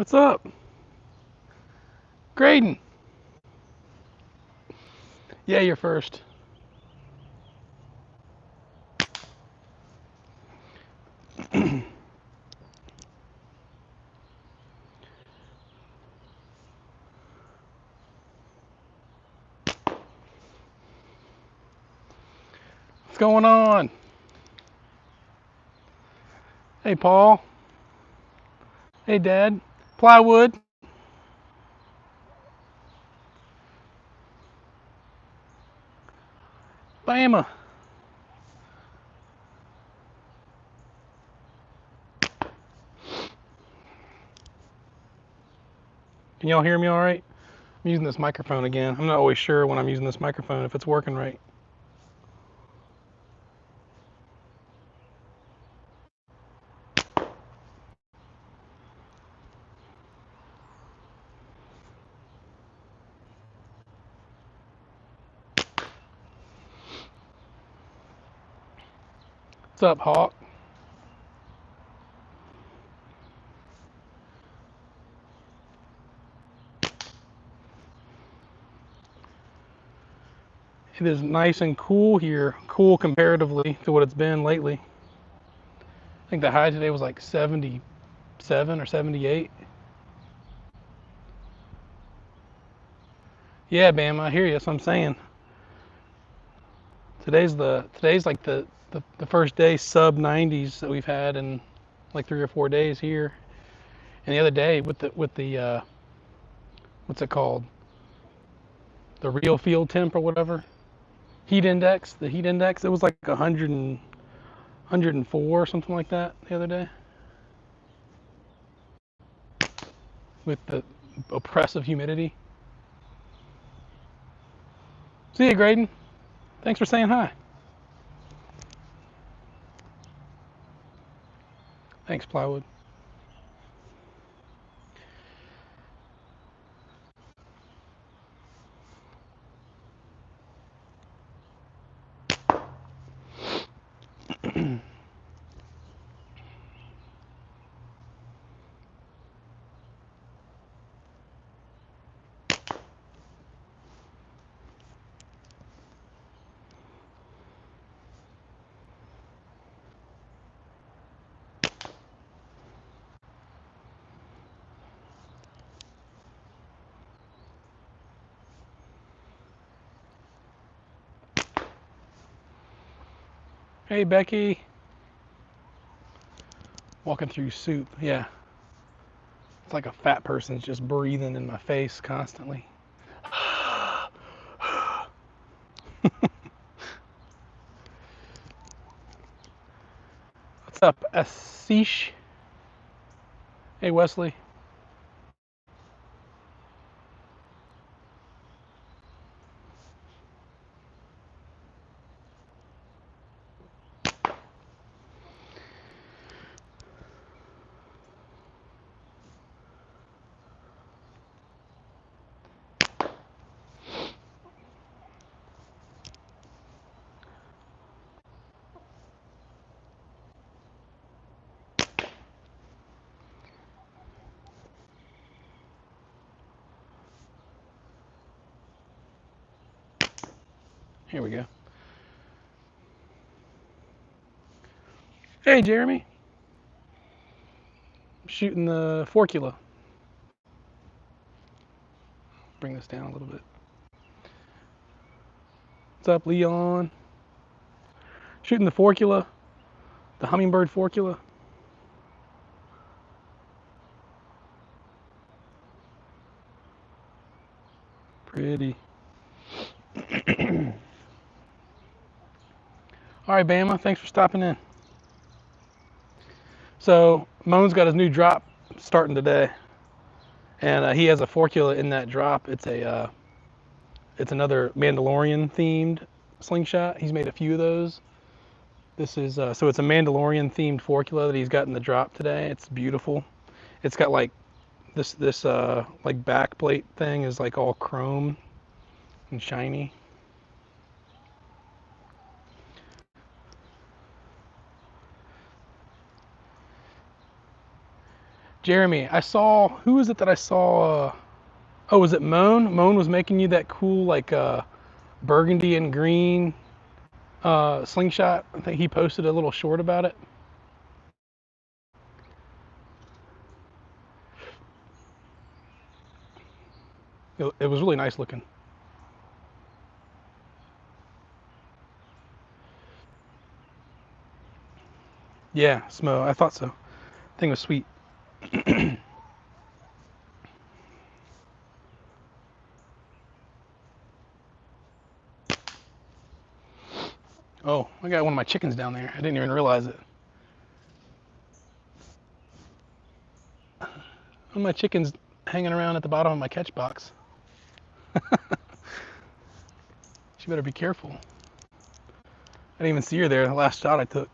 What's up? Graydon. Yeah, you're first. What's going on? Hey, Paul. Hey, Dad. Plywood. Bama. Can y'all hear me all right? I'm using this microphone again. I'm not always sure when I'm using this microphone if it's working right. What's up, Hawk? It is nice and cool here. Cool comparatively to what it's been lately. I think the high today was like 77 or 78. Yeah, Bama, I hear you. That's what I'm saying. Today's like the first day sub 90s that we've had in like 3 or 4 days here. And the other day with the what's it called? The real field temp or whatever. The heat index, it was like 104 or something like that the other day with the oppressive humidity. See you, Graydon. Thanks for saying hi. Thanks, Plywood. Hey, Becky. Walking through soup. Yeah. It's like a fat person's just breathing in my face constantly. What's up, Asish? Hey, Wesley. Here we go. Hey, Jeremy. I'm shooting the Forcula. Bring this down a little bit. What's up, Leon? Shooting the Forcula, the Hummingbird Forcula. Pretty. All right, Bama, thanks for stopping in. So, Moan's got his new drop starting today, and he has a Forcula in that drop. It's another Mandalorian themed slingshot. He's made a few of those. This is so it's a Mandalorian themed Forcula that he's got in the drop today. It's beautiful. It's got like this like back plate thing is like all chrome and shiny. Jeremy, I saw, who is it that I saw? Oh, was it Moan? Moan was making you that cool, like, burgundy and green slingshot. I think he posted a little short about it. It was really nice looking. Yeah, Smo, I thought so. Thing was sweet. Oh, I got one of my chickens down there. I didn't even realize it. One of my chickens hanging around at the bottom of my catch box. She better be careful. I didn't even see her there the last shot I took.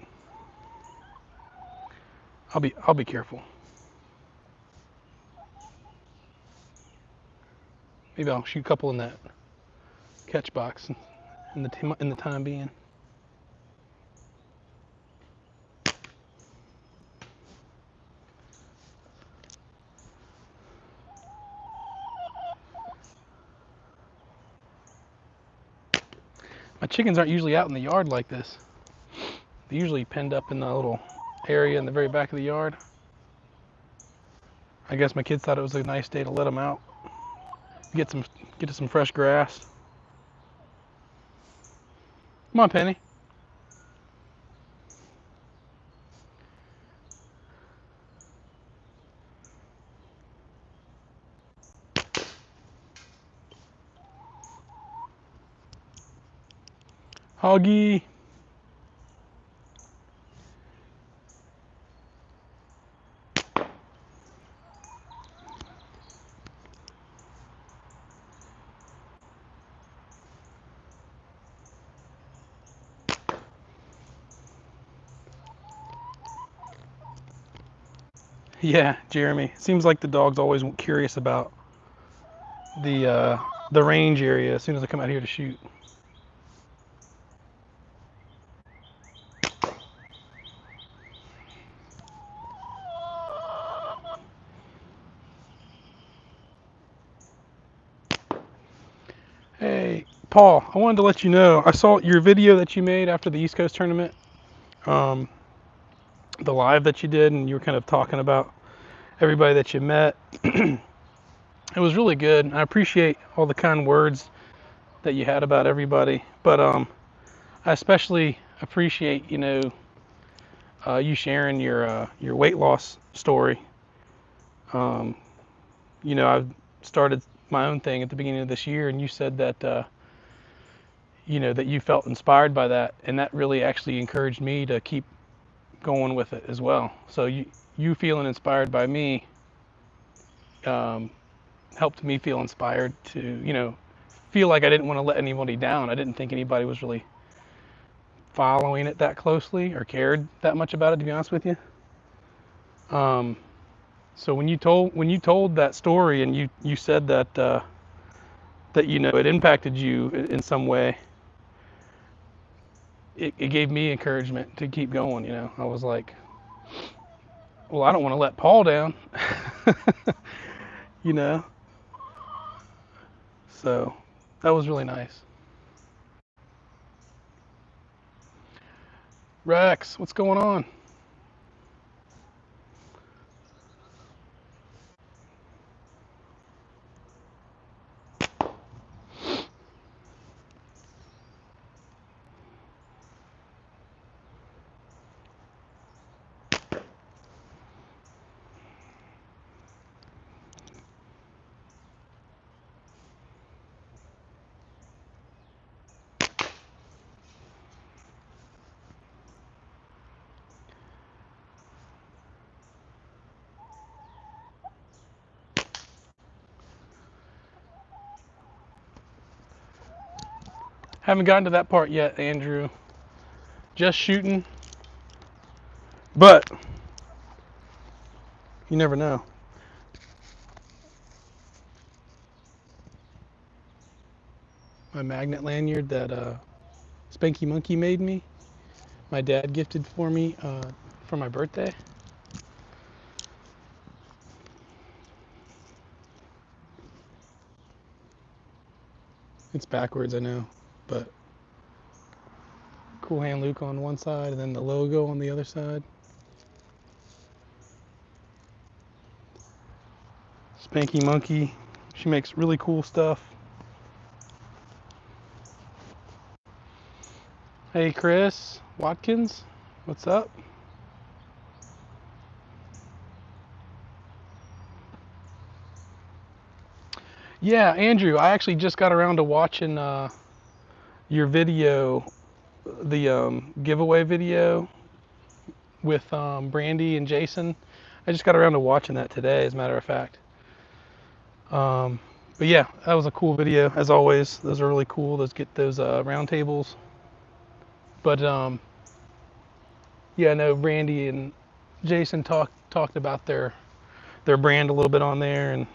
I'll be careful. Maybe I'll shoot a couple in that catch box in the time being. My chickens aren't usually out in the yard like this. They're usually penned up in the little area in the very back of the yard. I guess my kids thought it was a nice day to let them out, get to some fresh grass. Come on, Penny. Hoggy. Yeah, Jeremy. Seems like the dog's always curious about the range area as soon as I come out here to shoot. Hey, Paul, I wanted to let you know, I saw your video that you made after the East Coast tournament, the live that you did, and you were kind of talking about everybody that you met. It was really good. I appreciate all the kind words that you had about everybody, but I especially appreciate, you sharing your weight loss story. I've started my own thing at the beginning of this year, and you said that that you felt inspired by that, and that really actually encouraged me to keep going with it as well. So you feeling inspired by me helped me feel inspired to feel like I didn't want to let anybody down. I didn't think anybody was really following it that closely or cared that much about it, to be honest with you. So when you told that story, and you said that it impacted you in some way, it gave me encouragement to keep going. I was like, well, I don't want to let Paul down. you know. So that was really nice. Rex, what's going on? Haven't gotten to that part yet, Andrew. Just shooting. But you never know. My magnet lanyard that Spanky Monkey made me, my dad gifted for me for my birthday. It's backwards, I know, but cool Hand Luke on one side and then the logo on the other side. Spanky Monkey. She makes really cool stuff. Hey Chris Watkins, what's up? Yeah, Andrew, I actually just got around to watching your video, the giveaway video with Brandy and Jason. I just got around to watching that today, as a matter of fact. But yeah, that was a cool video, as always. Those are really cool. Those round tables. But yeah, no, Brandy and Jason talked about their brand a little bit on there and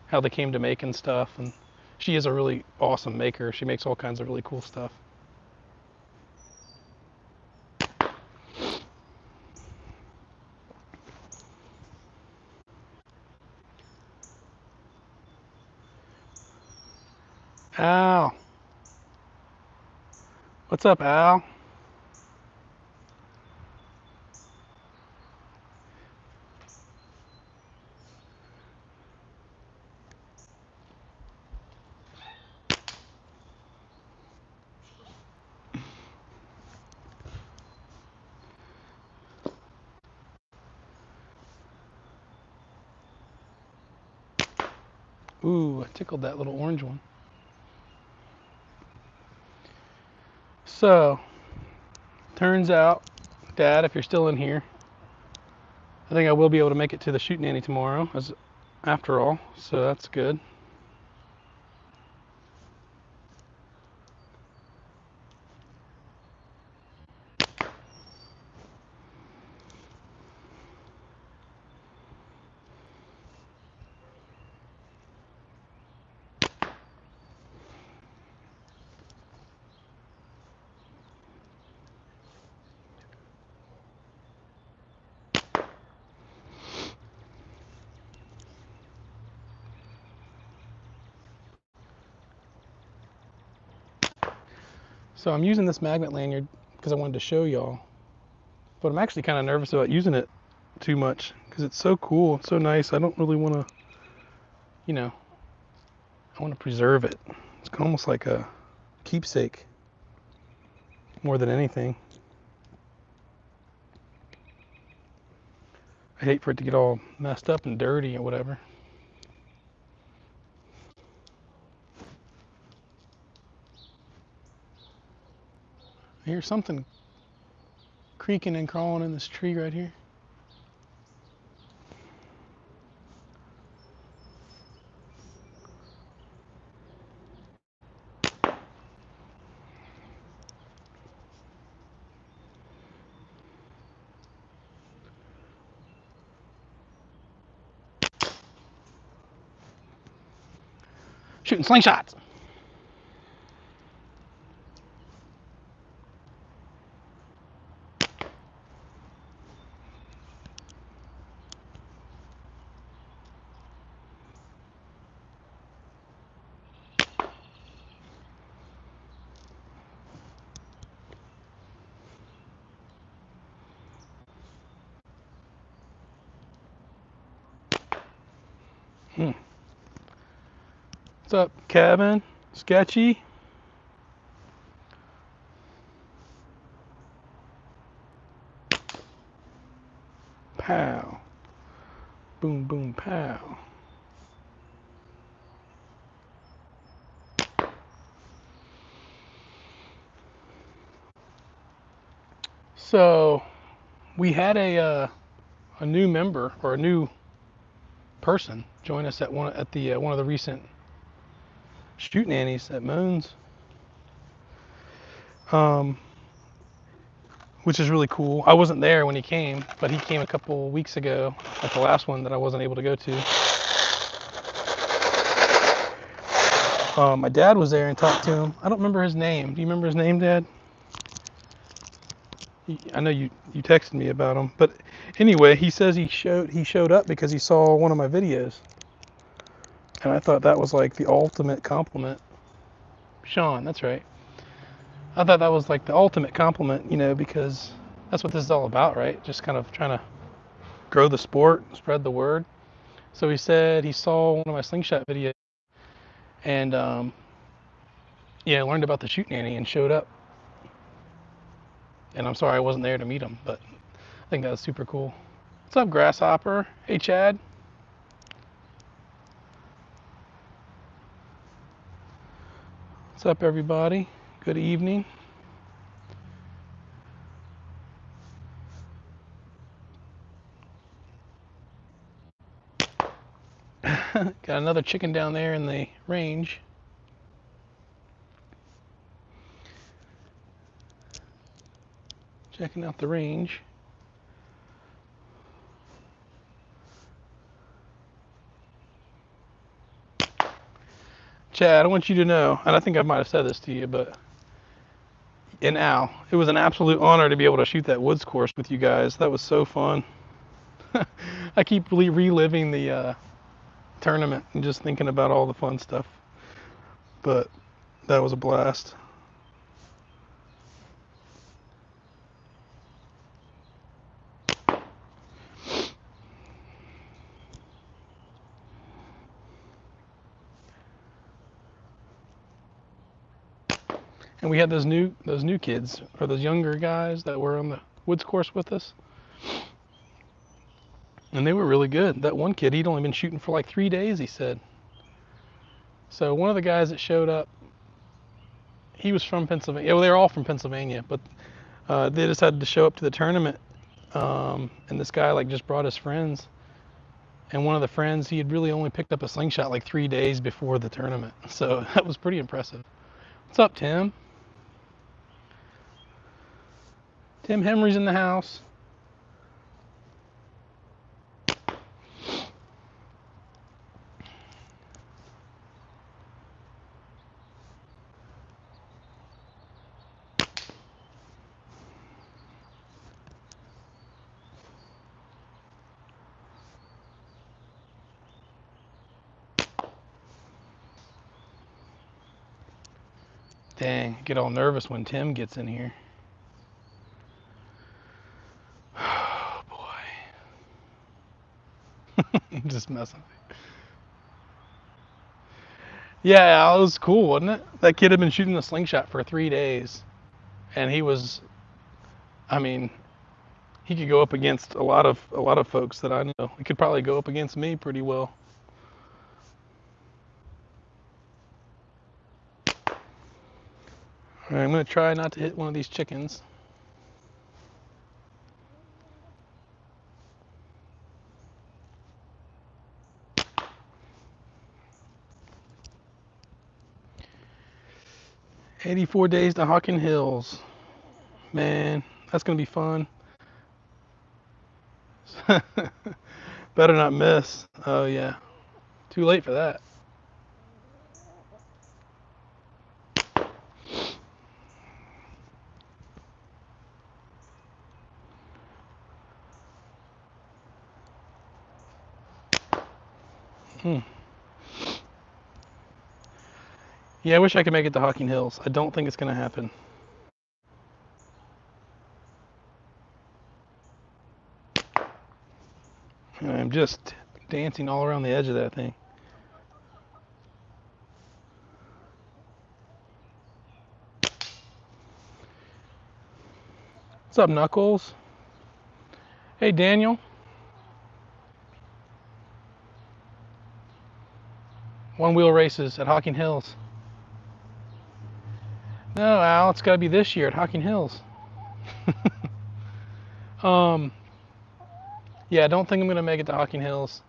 how they came to making stuff. And she is a really awesome maker. She makes all kinds of really cool stuff. Al, what's up, Al? Ooh, I tickled that little orange one. So, turns out, Dad, if you're still in here, I think I will be able to make it to the Shootin' Annie tomorrow, after all, so that's good. So I'm using this magnet lanyard because I wanted to show y'all, but I'm actually kind of nervous about using it too much because it's so cool, it's so nice. I don't really want to, I want to preserve it. It's almost like a keepsake more than anything. I hate for it to get all messed up and dirty or whatever. I hear something creaking and crawling in this tree right here. Shooting slingshots. What's up, Kevin? Sketchy? Pow. Boom, boom, pow. So we had a new member or a new person join us at one of the recent Shootin' Annies at Moons, which is really cool. I wasn't there when he came, but he came a couple weeks ago at the last one that I wasn't able to go to. My dad was there and talked to him. I don't remember his name. Do you remember his name, Dad? I know you texted me about him, but anyway, he says he showed up because he saw one of my videos, and I thought that was like the ultimate compliment. Sean, that's right. I thought that was like the ultimate compliment, you know, because that's what this is all about, right? Just kind of trying to grow the sport, spread the word. So he said he saw one of my Slingshot videos and yeah, learned about the shoot nanny and showed up. And I'm sorry I wasn't there to meet him, but I think that was super cool. What's up, Grasshopper? Hey, Chad. What's up, everybody? Good evening. Got another chicken down there in the range. Checking out the range. Chad, I want you to know, and I think I might have said this to you, but and Al, it was an absolute honor to be able to shoot that woods course with you guys. That was so fun. I keep reliving the tournament and just thinking about all the fun stuff. But that was a blast. And we had those new kids, or those younger guys that were on the woods course with us. And they were really good. That one kid, he'd only been shooting for like 3 days, he said. So one of the guys that showed up, he was from Pennsylvania. Well, they were all from Pennsylvania, but they decided to show up to the tournament. And this guy like just brought his friends. And one of the friends, he had really only picked up a Slingshot like 3 days before the tournament. So that was pretty impressive. What's up, Tim? Tim Henry's in the house. Dang, I get all nervous when Tim gets in here. Oh, boy. I'm just messing. Yeah, it was cool, wasn't it? That kid had been shooting the Slingshot for 3 days. And he was, I mean, he could go up against a lot of folks that I know. He could probably go up against me pretty well. All right, I'm going to try not to hit one of these chickens. "84 days to Hocking Hills." Man, that's going to be fun. Better not miss. Oh, yeah. Too late for that. Yeah, I wish I could make it to Hocking Hills. I don't think it's going to happen. And I'm just dancing all around the edge of that thing. What's up, Knuckles? Hey, Daniel. One-wheel races at Hocking Hills. No, Al, it's got to be this year at Hocking Hills. Yeah, I don't think I'm going to make it to Hocking Hills.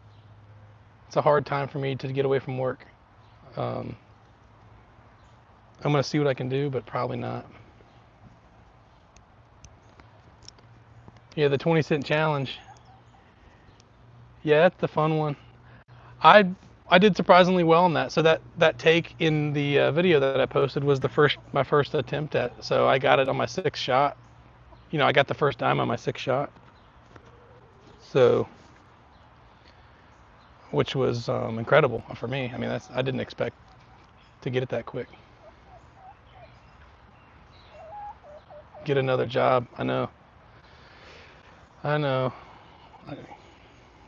It's a hard time for me to get away from work. I'm going to see what I can do, but probably not. Yeah, the 20-cent challenge. Yeah, that's the fun one. I did surprisingly well on that. So that take in the video that I posted was my first attempt at it. So I got it on my 6th shot. You know, I got the first dime on my 6th shot. So, which was incredible for me. I mean, I didn't expect to get it that quick. get another job. I know.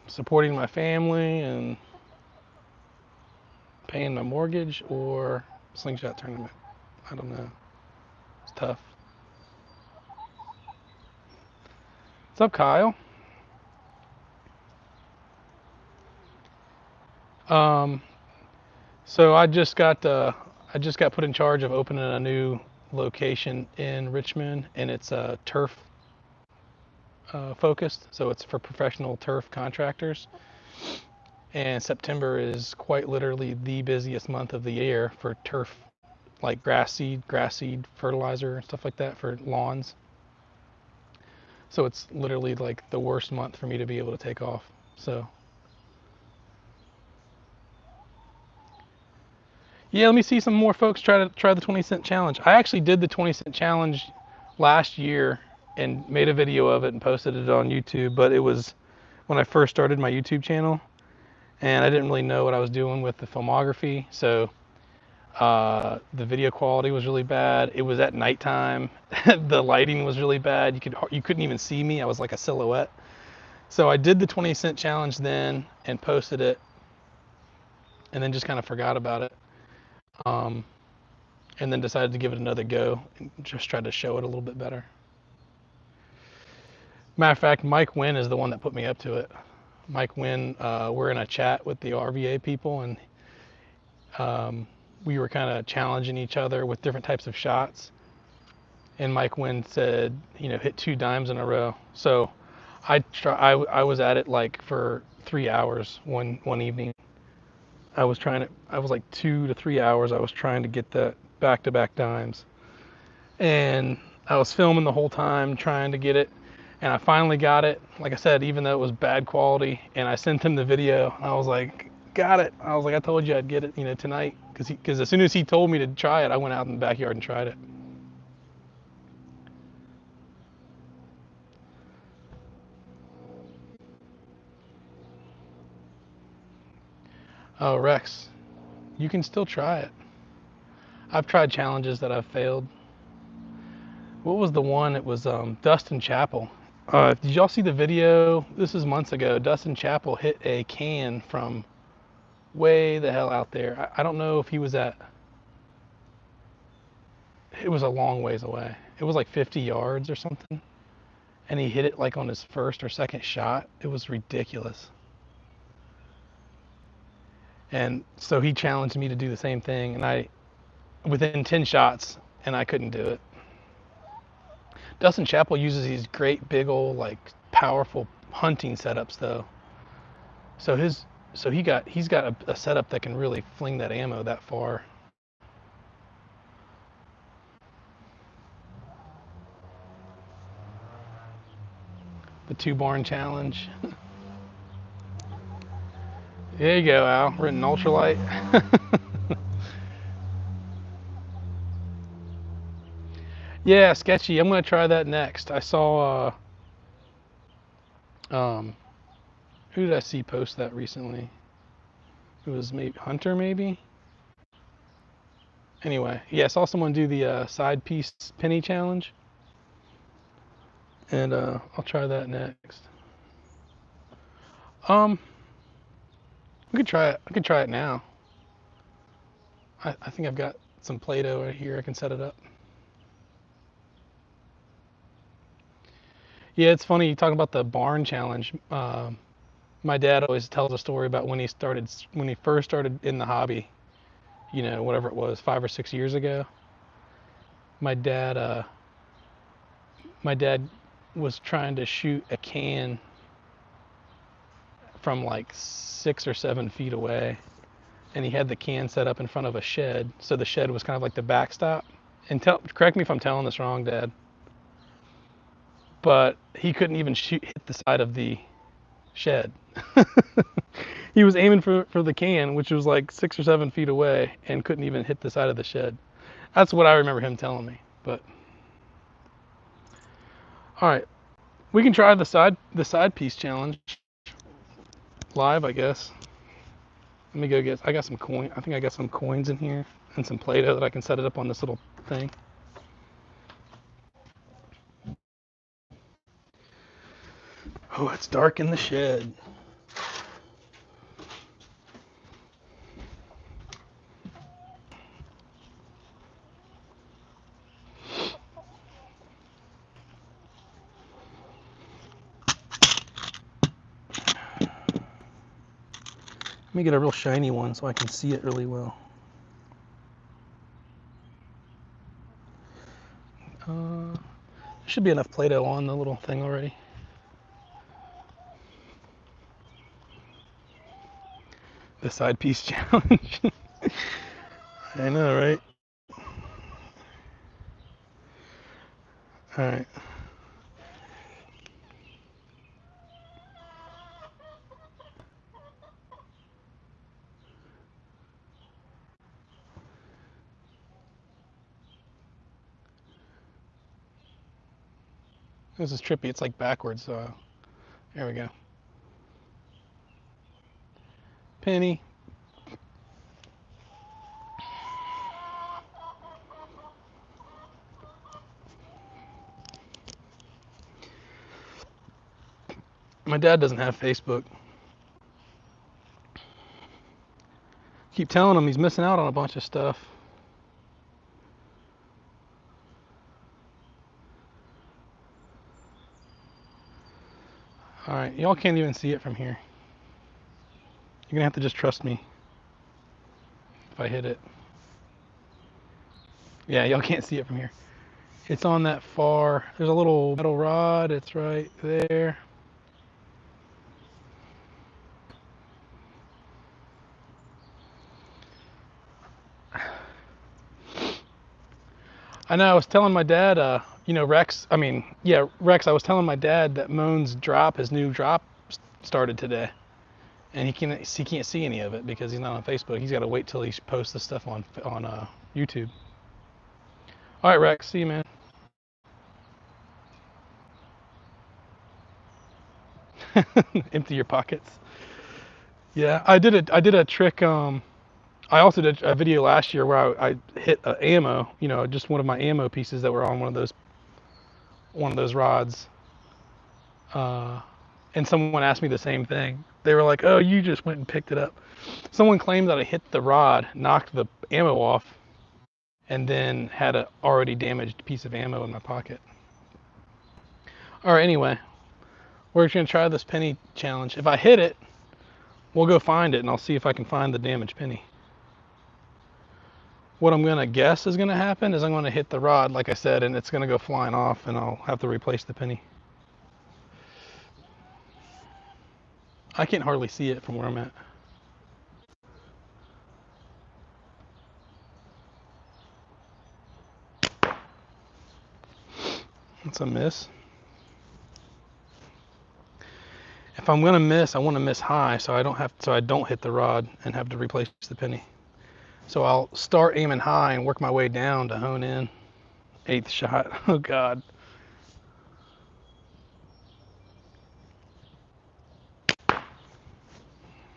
Supporting my family and paying my mortgage or slingshot tournament. I don't know. It's tough. What's up, Kyle? So I just got put in charge of opening a new location in Richmond, and it's turf focused. So it's for professional turf contractors. And September is quite literally the busiest month of the year for turf, like grass seed fertilizer, stuff like that for lawns. So it's literally like the worst month for me to be able to take off. So yeah, let me see some more folks try the 20-cent challenge. I actually did the 20-cent challenge last year and made a video of it and posted it on YouTube, but it was when I first started my YouTube channel and I didn't really know what I was doing with the filmography. So the video quality was really bad. It was at nighttime. The lighting was really bad. You couldn't even see me. I was like a silhouette. So I did the 20-cent challenge then and posted it and then just kind of forgot about it. And then decided to give it another go and just try to show it a little bit better. Matter of fact, Mike Wynn is the one that put me up to it. Mike Wynn, we're in a chat with the RVA people, and we were kind of challenging each other with different types of shots. And Mike Wynn said, hit 2 dimes in a row. So I was at it like for 3 hours one evening. I was like 2 to 3 hours. I was trying to get the back-to-back dimes. And I was filming the whole time trying to get it. And I finally got it. Like I said, even though it was bad quality, and I sent him the video. And I was like, got it. I was like, I told you I'd get it, tonight. Because as soon as he told me to try it, I went out in the backyard and tried it. Oh, Rex, you can still try it. I've tried challenges that I've failed. What was the one? It was Dustin Chapel. Did y'all see the video? This is months ago. Dustin Chapel hit a can from way the hell out there. I don't know if he was at... It was a long ways away. It was like 50 yards or something. And he hit it like on his first or second shot. It was ridiculous. And so he challenged me to do the same thing. And within 10 shots, and I couldn't do it. Dustin Chapel uses these great big old like powerful hunting setups though. So he's got a setup that can really fling that ammo that far. The 2-barn challenge. There you go, Al. Written ultralight. Yeah, sketchy. I'm gonna try that next. I saw who did I see post that recently? It was maybe Hunter, maybe. Anyway, yeah, I saw someone do the side piece penny challenge, and I'll try that next. We could try it. I could try it now. I think I've got some Play-Doh right here. I can set it up. Yeah, it's funny you talk about the barn challenge. My dad always tells a story about when he first started in the hobby. Whatever it was, 5 or 6 years ago. My dad was trying to shoot a can from like 6 or 7 feet away, and he had the can set up in front of a shed. So the shed was kind of like the backstop. And correct me if I'm telling this wrong, Dad, but he couldn't even hit the side of the shed. He was aiming for the can, which was like 6 or 7 feet away, and couldn't even hit the side of the shed. That's what I remember him telling me. But all right, we can try the side piece challenge live, I guess. Let me go get. I got some coin. I think I got some coins in here and some Play-Doh that I can set it up on this little thing. Oh, it's dark in the shed. Let me get a real shiny one so I can see it really well. There should be enough Play-Doh on the little thing already. The side piece challenge. I know, right? All right. This is trippy. It's like backwards. So there we go. Penny. My dad doesn't have Facebook. Keep telling him he's missing out on a bunch of stuff. All right, y'all can't even see it from here. You're gonna have to just trust me if I hit it. Yeah, y'all can't see it from here. It's on that far. There's a little metal rod. It's right there. I know. I was telling my dad, Rex. Rex. I was telling my dad that Moan's drop, his new drop, started today, and he can't see any of it because he's not on Facebook. He's got to wait till he posts the stuff on YouTube. All right, Rex. See you, man. Empty your pockets. Yeah, I did a trick. I also did a video last year where I hit ammo. Just one of my ammo pieces that were on one of those rods. And someone asked me the same thing. They were like, "Oh, you just went and picked it up." Someone claimed that I hit the rod, knocked the ammo off, and then had an already damaged piece of ammo in my pocket. All right, anyway, we're just gonna try this penny challenge. If I hit it, we'll go find it, and I'll see if I can find the damaged penny. What I'm gonna guess is gonna happen is I'm gonna hit the rod, like I said, and it's gonna go flying off, and I'll have to replace the penny. I can't hardly see it from where I'm at. It's a miss. If I'm gonna miss, I want to miss high, so I don't hit the rod and have to replace the penny. So I'll start aiming high and work my way down to hone in. 8th shot. Oh God.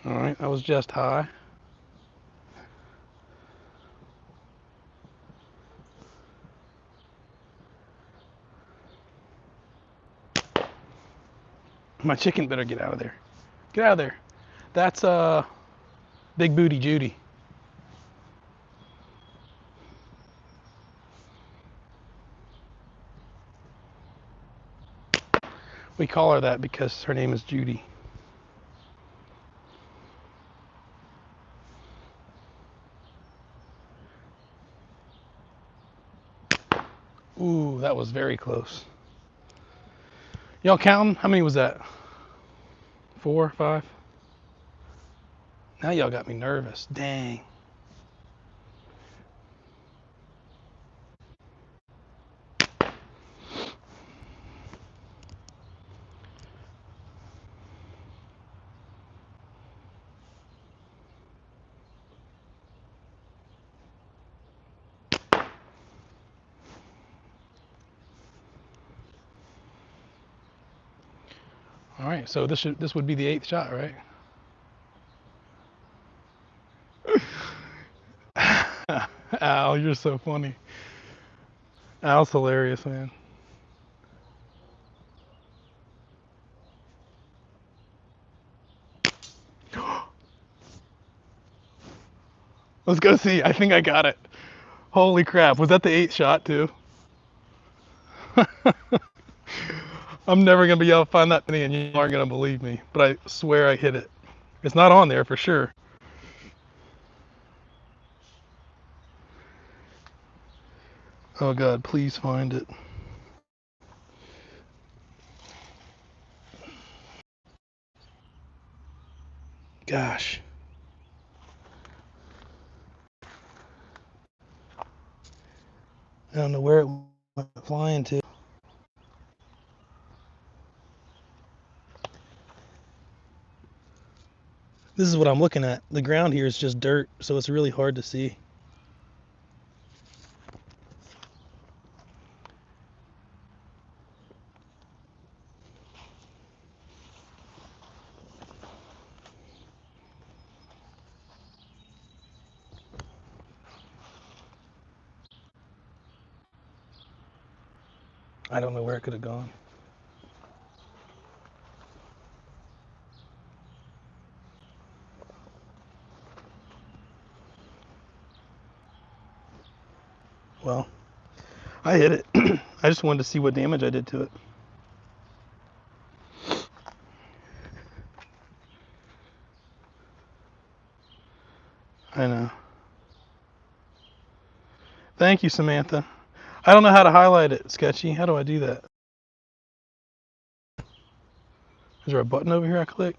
All right, that was just high. My chicken better get out of there. Get out of there. That's Big Booty Judy. We call her that because her name is Judy. Ooh, that was very close. Y'all counting? How many was that? 4, 5? Now y'all got me nervous. Dang. All right, so this would be the 8th shot, right? Al, you're so funny. Al's hilarious, man. Let's go see. I think I got it. Holy crap. Was that the 8th shot too? I'm never going to be able to find that penny and you aren't going to believe me. But I swear I hit it. It's not on there for sure. Oh God, please find it. Gosh. I don't know where it went flying to. This is what I'm looking at. The ground here is just dirt, so it's really hard to see. I don't know where it could have gone. Well, I hit it. I just wanted to see what damage I did to it. I know. Thank you, Samantha. I don't know how to highlight it, Sketchy. How do I do that? Is there a button over here I click?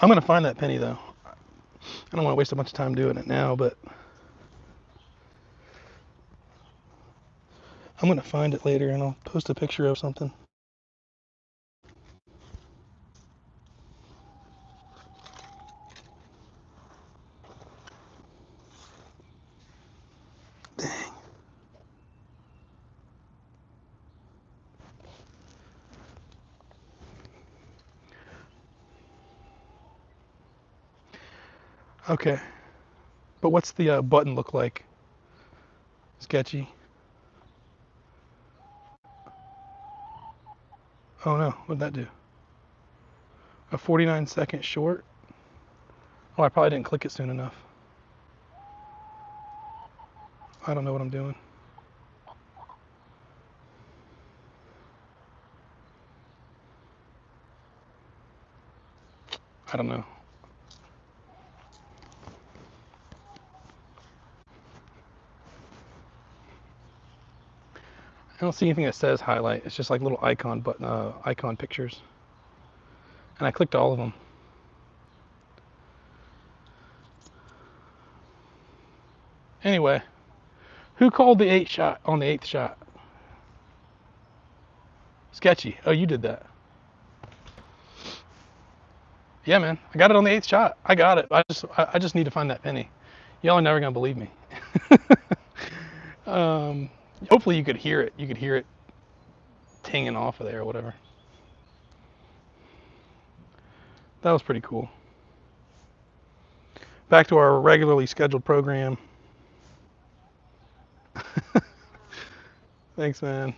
I'm going to find that penny, though. I don't want to waste a bunch of time doing it now, but I'm going to find it later, and I'll post a picture of something. Dang. Okay. But what's the button look like? Sketchy. Oh no, what'd that do? A 49-second short? Oh, I probably didn't click it soon enough. I don't know what I'm doing. I don't know. I don't see anything that says highlight. It's just like little icon button, icon pictures. And I clicked all of them. Anyway, who called the 8th shot on the 8th shot? Sketchy. Oh, you did that. Yeah, man. I got it on the 8th shot. I got it. I just need to find that penny. Y'all are never gonna believe me. Hopefully you could hear it. You could hear it tinging off of there or whatever. That was pretty cool. Back to our regularly scheduled program. Thanks, man.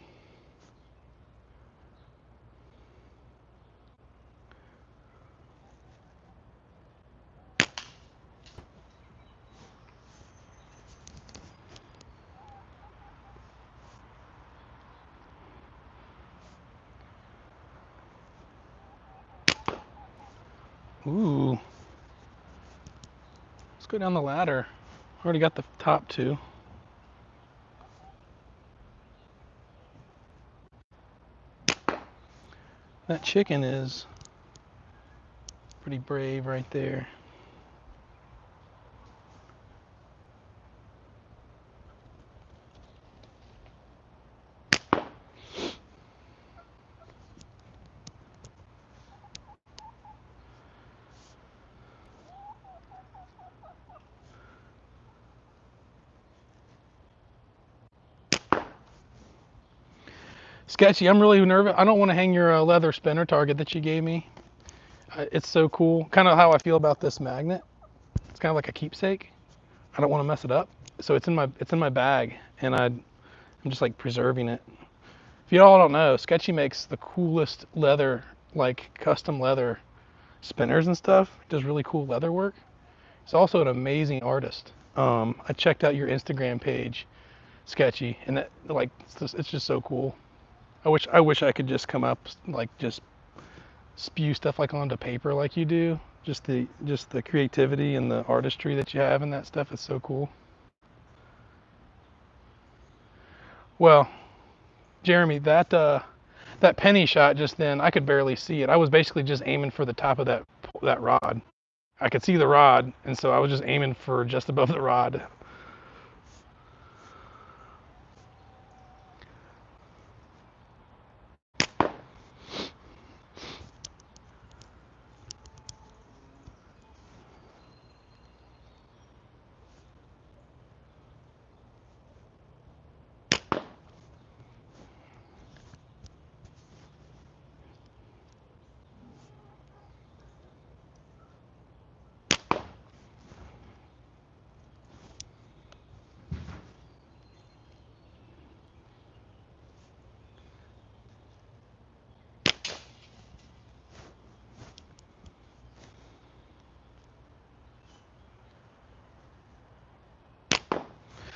Ooh. Let's go down the ladder. Already got the top 2. That chicken is pretty brave right there. Sketchy, I'm really nervous. I don't want to hang your leather spinner target that you gave me. It's so cool. Kind of how I feel about this magnet. It's kind of like a keepsake. I don't want to mess it up. So it's in my bag, and I'm just like preserving it. If you all don't know, Sketchy makes the coolest leather, like custom leather. spinners and stuff. He does really cool leather work. He's also an amazing artist. I checked out your Instagram page, Sketchy, and that like it's just so cool. I wish I could just come up like just spew stuff like onto paper like you do. Just the creativity and the artistry that you have in that stuff is so cool. Well, Jeremy, that penny shot just then, I could barely see it. I was basically just aiming for the top of that rod. I could see the rod, and so I was just aiming for just above the rod.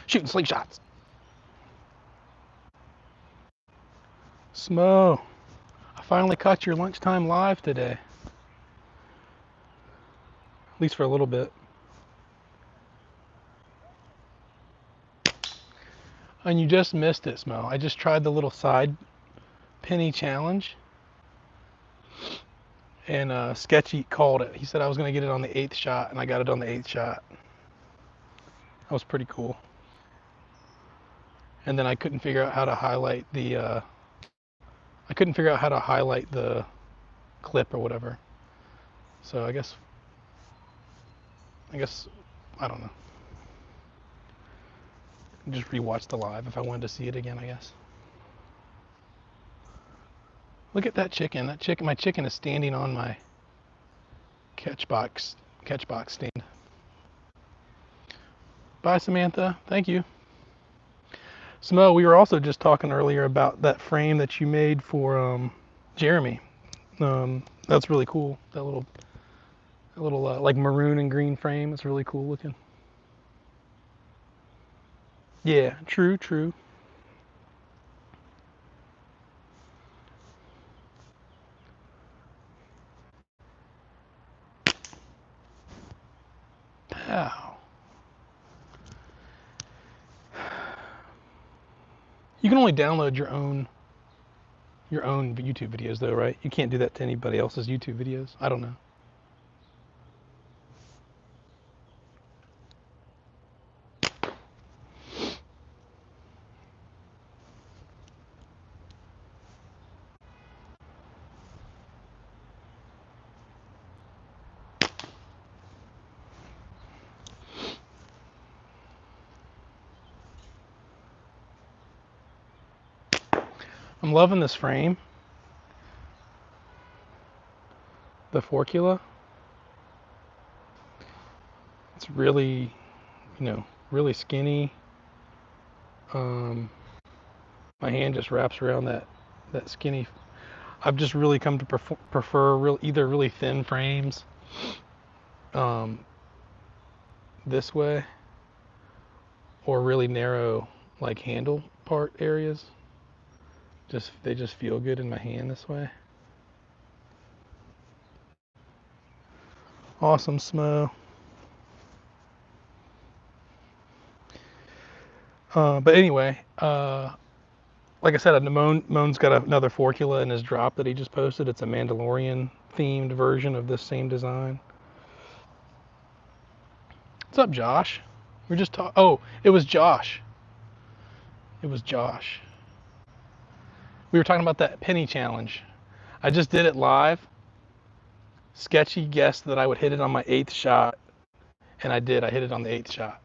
Shooting slingshots. Smo, I finally caught your lunchtime live today. At least for a little bit. And you just missed it, Smo. I just tried the little side penny challenge. And Sketchy called it. He said I was going to get it on the 8th shot, and I got it on the 8th shot. That was pretty cool. And then I couldn't figure out how to highlight the clip or whatever. So I guess I don't know. Just rewatch the live if I wanted to see it again, I guess. Look at that chicken. My chicken is standing on my catch box stand. Bye, Samantha. Thank you. Smo, we were also just talking earlier about that frame that you made for Jeremy. That's really cool. That little like maroon and green frame. It's really cool looking. Yeah, true. Pow. You can only download your own YouTube videos though, right? You can't do that to anybody else's YouTube videos. I don't know. I'm loving this frame. The Forcula. It's really, really skinny. My hand just wraps around that skinny. I've just really come to prefer either really thin frames this way, or really narrow like handle part areas. They just feel good in my hand this way. Awesome, Smo. But anyway, like I said, Moan's got another Forcula in his drop that he just posted. It's a Mandalorian themed version of this same design. What's up, Josh? We're just talking. Oh, it was Josh. We were talking about that penny challenge. I just did it live. Sketchy guessed that I would hit it on my 8th shot, and I did. I hit it on the 8th shot.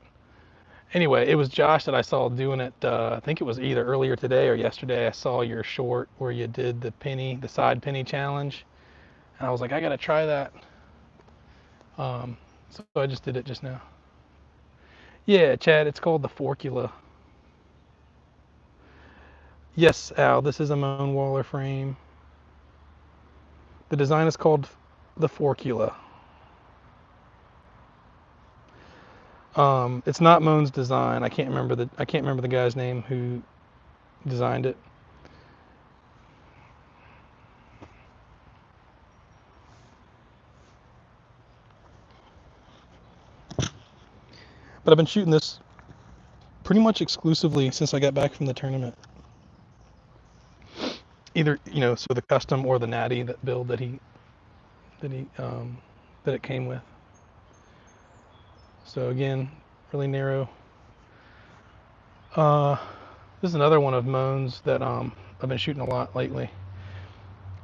Anyway, it was Josh that I saw doing it. I think it was either earlier today or yesterday. I saw your short where you did the side penny challenge, and I was like, I gotta try that. So I just did it just now. Yeah, Chad, it's called the Forcula. Yes, Al, this is a Moan Waller frame. The design is called the 4 kilo. It's not Moan's design. I can't remember the guy's name who designed it. But I've been shooting this pretty much exclusively since I got back from the tournament. Either, so the custom or the natty, that build that it came with. So again, really narrow. This is another one of Moan's that I've been shooting a lot lately.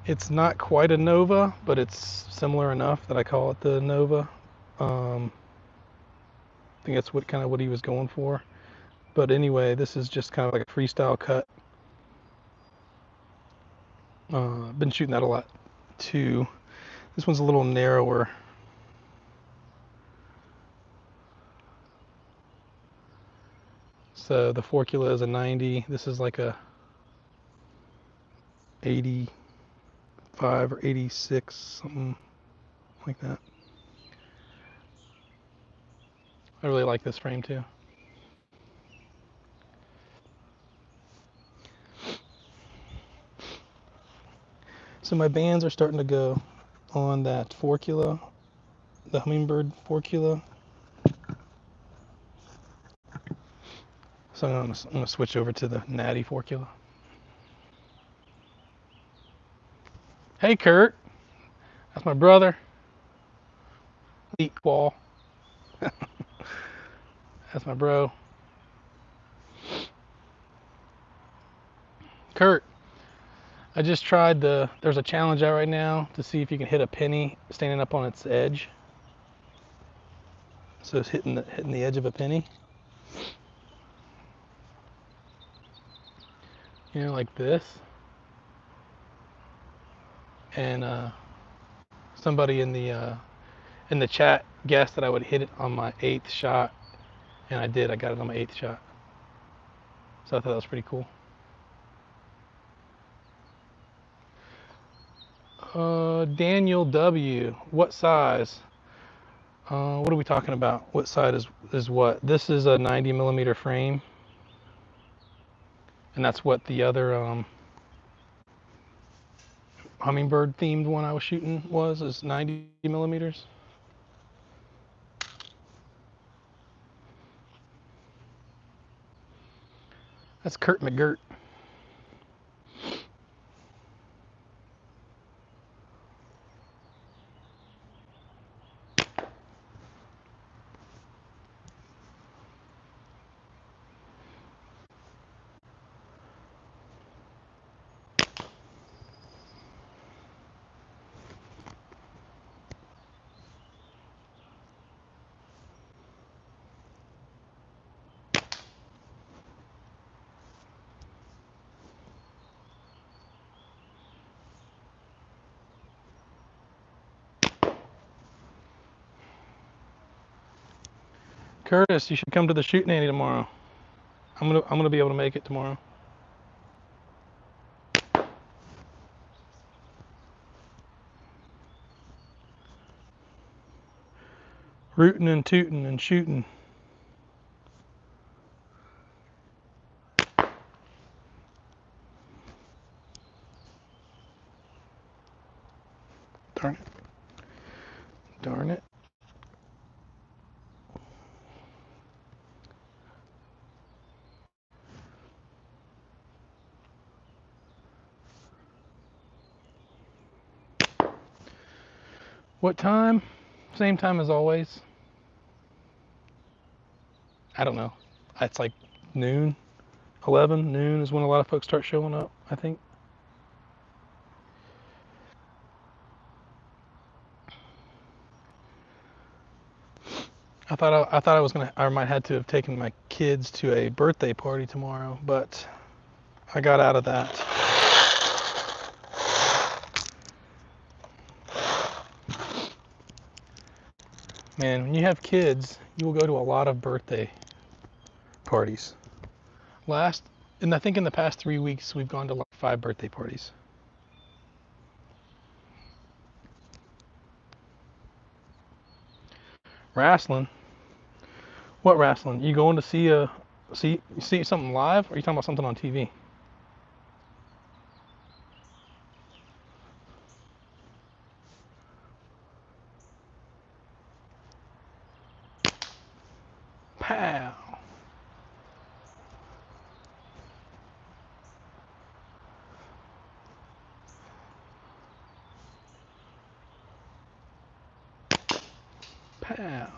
It's not quite a Nova, but it's similar enough that I call it the Nova. I think that's what he was going for. But anyway, this is just kind of like a freestyle cut. I've been shooting that a lot too. This one's a little narrower. So the 4 kilo is a 90. This is like a 85 or 86, something like that. I really like this frame too. So my bands are starting to go on that 4 kilo, the Hummingbird 4 kilo. So I'm gonna switch over to the Natty 4 kilo. Hey Kurt, that's my brother. Eat Qual. That's my bro. Kurt, I just tried there's a challenge out right now to see if you can hit a penny standing up on its edge. So it's hitting the edge of a penny. Like this. And somebody in the chat guessed that I would hit it on my 8th shot, and I did. I got it on my 8th shot. So I thought that was pretty cool. Daniel W. What size? What are we talking about? What size is what? This is a 90 millimeter frame, and that's what the other Hummingbird themed one I was shooting is 90 millimeters. That's Kurt McGirt. Curtis, you should come to the Shootin' tomorrow. I'm gonna be able to make it tomorrow. Rootin' and tootin' and shootin'. Darn it. Darn it. What time? Same time as always. I don't know. It's like noon. 11, noon is when a lot of folks start showing up, I think. I thought I might have to have taken my kids to a birthday party tomorrow, but I got out of that. Man, when you have kids, you will go to a lot of birthday parties. And I think in the past 3 weeks, we've gone to like 5 birthday parties. Wrestling. What wrestling? You going to see something live, or are you talking about something on TV? Pow. Pow.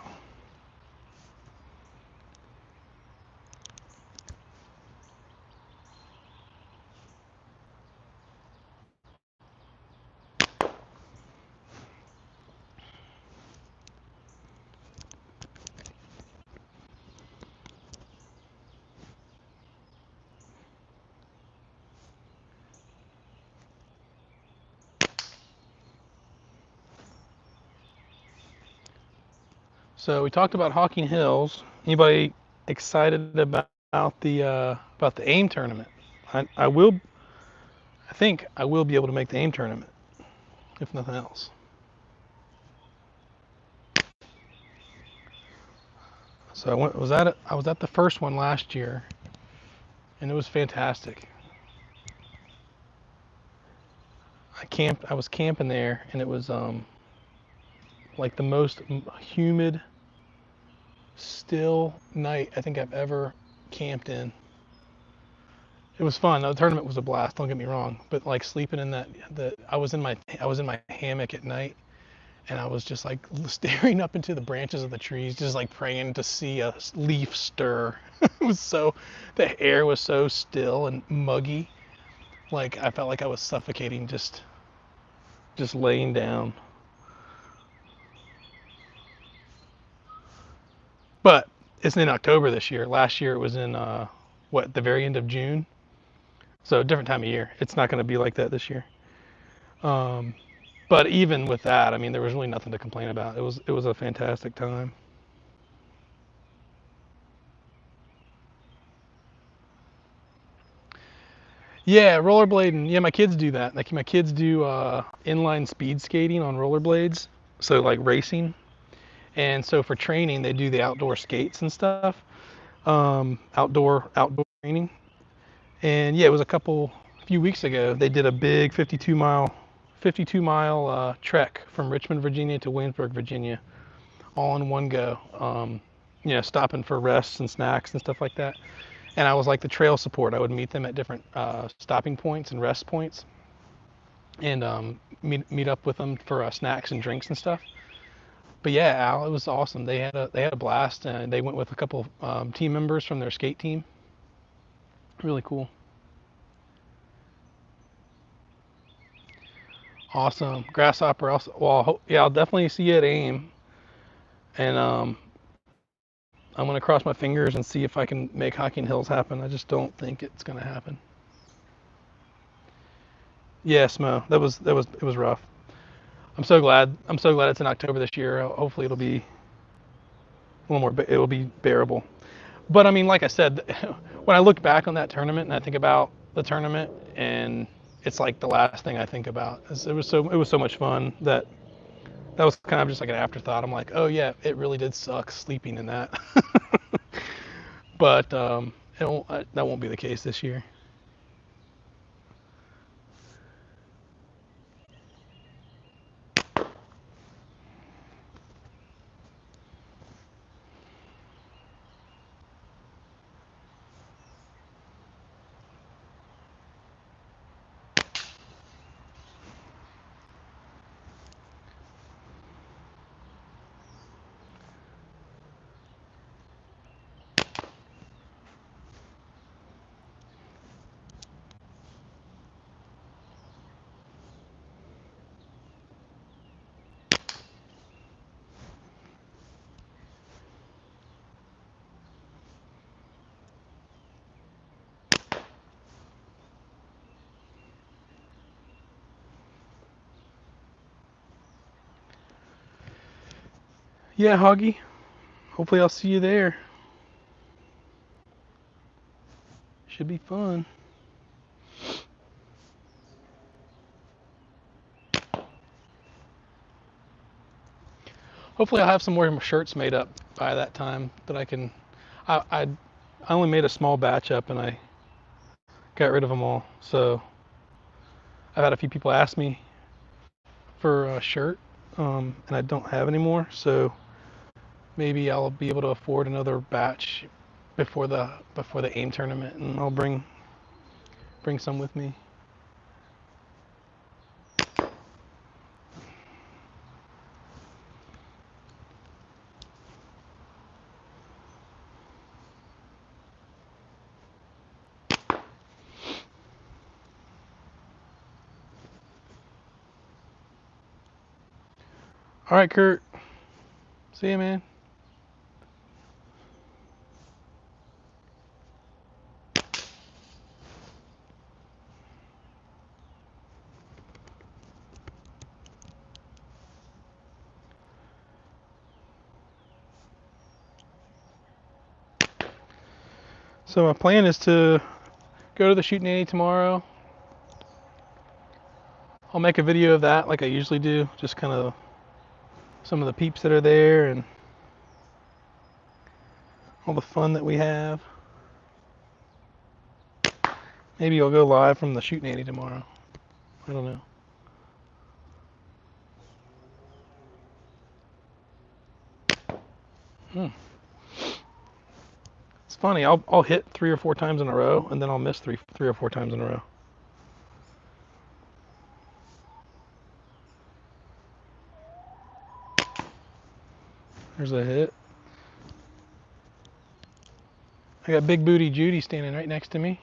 So we talked about Hocking Hills. Anybody excited about the AIM tournament? I will. I think I will be able to make the AIM tournament, if nothing else. So I was at the first one last year, and it was fantastic. I was camping there, and it was like the most humid, still night I think I've ever camped in. It was fun. The tournament was a blast. Don't get me wrong, but like sleeping in I was in my hammock at night, and I was just like staring up into the branches of the trees, just like praying to see a leaf stir. The air was so still and muggy. Like I felt like I was suffocating just laying down. But it's in October this year. Last year it was in the very end of June. So a different time of year. It's not going to be like that this year. Um, but even with that, I mean, there was really nothing to complain about. It was a fantastic time. Yeah, rollerblading. Yeah, my kids do that. Like my kids do inline speed skating on rollerblades, so like racing. And so for training, they do the outdoor skates and stuff. Outdoor training. And yeah, it was a few weeks ago. They did a big 52 mile trek from Richmond, Virginia to Williamsburg, Virginia, all in one go. Stopping for rests and snacks and stuff like that. And I was like the trail support. I would meet them at different stopping points and rest points, and meet up with them for snacks and drinks and stuff. But yeah, Al, it was awesome. They had a blast, and they went with a couple team members from their skate team. Really cool. Awesome. Grasshopper. Also, well, yeah, I'll definitely see you at AIM, and I'm gonna cross my fingers and see if I can make Hocking Hills happen. I just don't think it's gonna happen. Yeah, Smo. It was rough. I'm so glad. I'm so glad it's in October this year. Hopefully it'll be a little more. It will be bearable. But I mean, like I said, when I look back on that tournament and I think about the tournament, and it's like the last thing I think about. It was so much fun that was kind of just like an afterthought. I'm like, oh yeah, it really did suck sleeping in that. But that won't be the case this year. Yeah, Hoggy. Hopefully I'll see you there. Should be fun. Hopefully I'll have some more shirts made up by that time that I can. I only made a small batch up and I got rid of them all. So I've had a few people ask me for a shirt, and I don't have any more. So maybe I'll be able to afford another batch before the AIM tournament, and I'll bring some with me. All right, Kurt. See you, man. So my plan is to go to the shootin' Annie tomorrow. I'll make a video of that like I usually do, just kind of some of the peeps that are there and all the fun that we have. Maybe I'll go live from the shootin' Annie tomorrow. I don't know. It's funny. I'll hit 3 or 4 times in a row, and then I'll miss three or 4 times in a row. There's a hit. I got Big Booty Judy standing right next to me.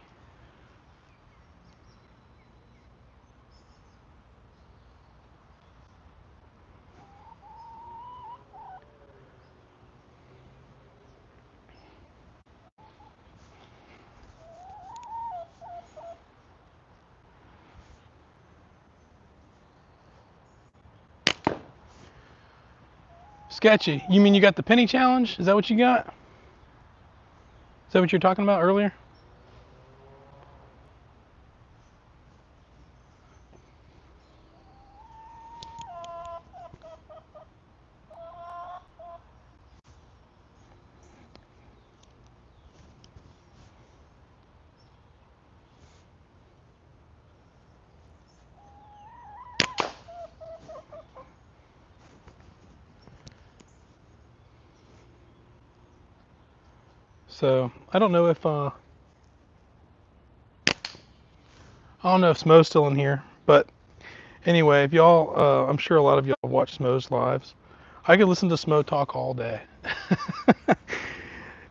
Sketchy. You mean you got the penny challenge? Is that what you got? Is that what you were talking about earlier? So I don't know if Smo's still in here, but anyway, if y'all, I'm sure a lot of y'all watch Smo's lives. I could listen to Smo talk all day.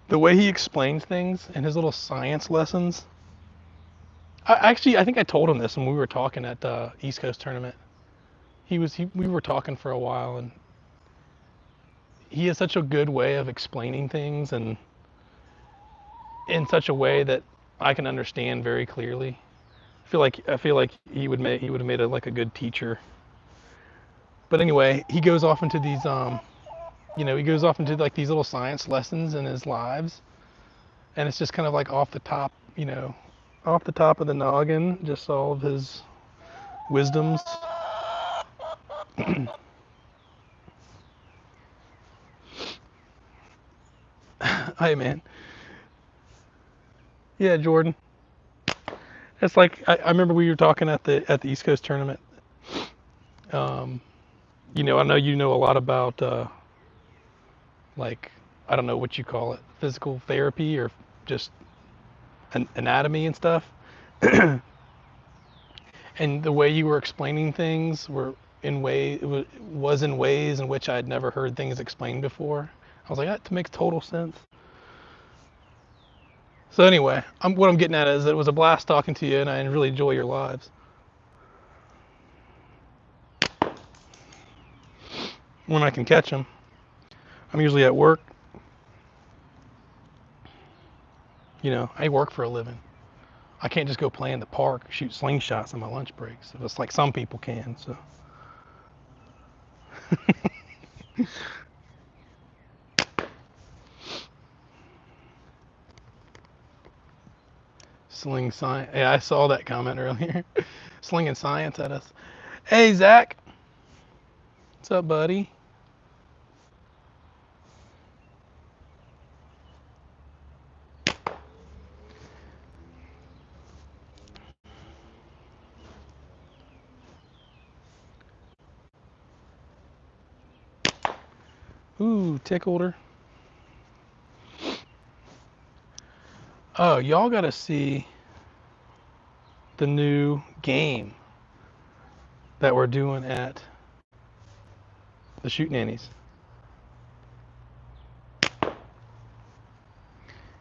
The way he explains things and his little science lessons. I think I told him this when we were talking at the East Coast tournament. We were talking for a while, and he has such a good way of explaining things and in such a way that I can understand very clearly. I feel like he would have made a good teacher. But anyway, he goes off into these he goes off into like these little science lessons in his lives, and it's just kind of like off the top, off the top of the noggin, just all of his wisdoms. Hey, man. Yeah, Jordan. It's like I remember we were talking at the East Coast tournament. I know you know a lot about like, I don't know what you call it, physical therapy or just anatomy and stuff. And the way you were explaining things was in ways in which I'd never heard things explained before. I was like, that makes total sense. So anyway, what I'm getting at is that it was a blast talking to you, and I really enjoy your lives. When I can catch them. I'm usually at work. I work for a living. I can't just go play in the park, shoot slingshots on my lunch breaks. It's like some people can, so. Sling science. Yeah, I saw that comment earlier. Slinging science at us. Hey, Zach. What's up, buddy? Ooh, tickled her. Oh, y'all gotta see the new game that we're doing at the Shoot Nannies.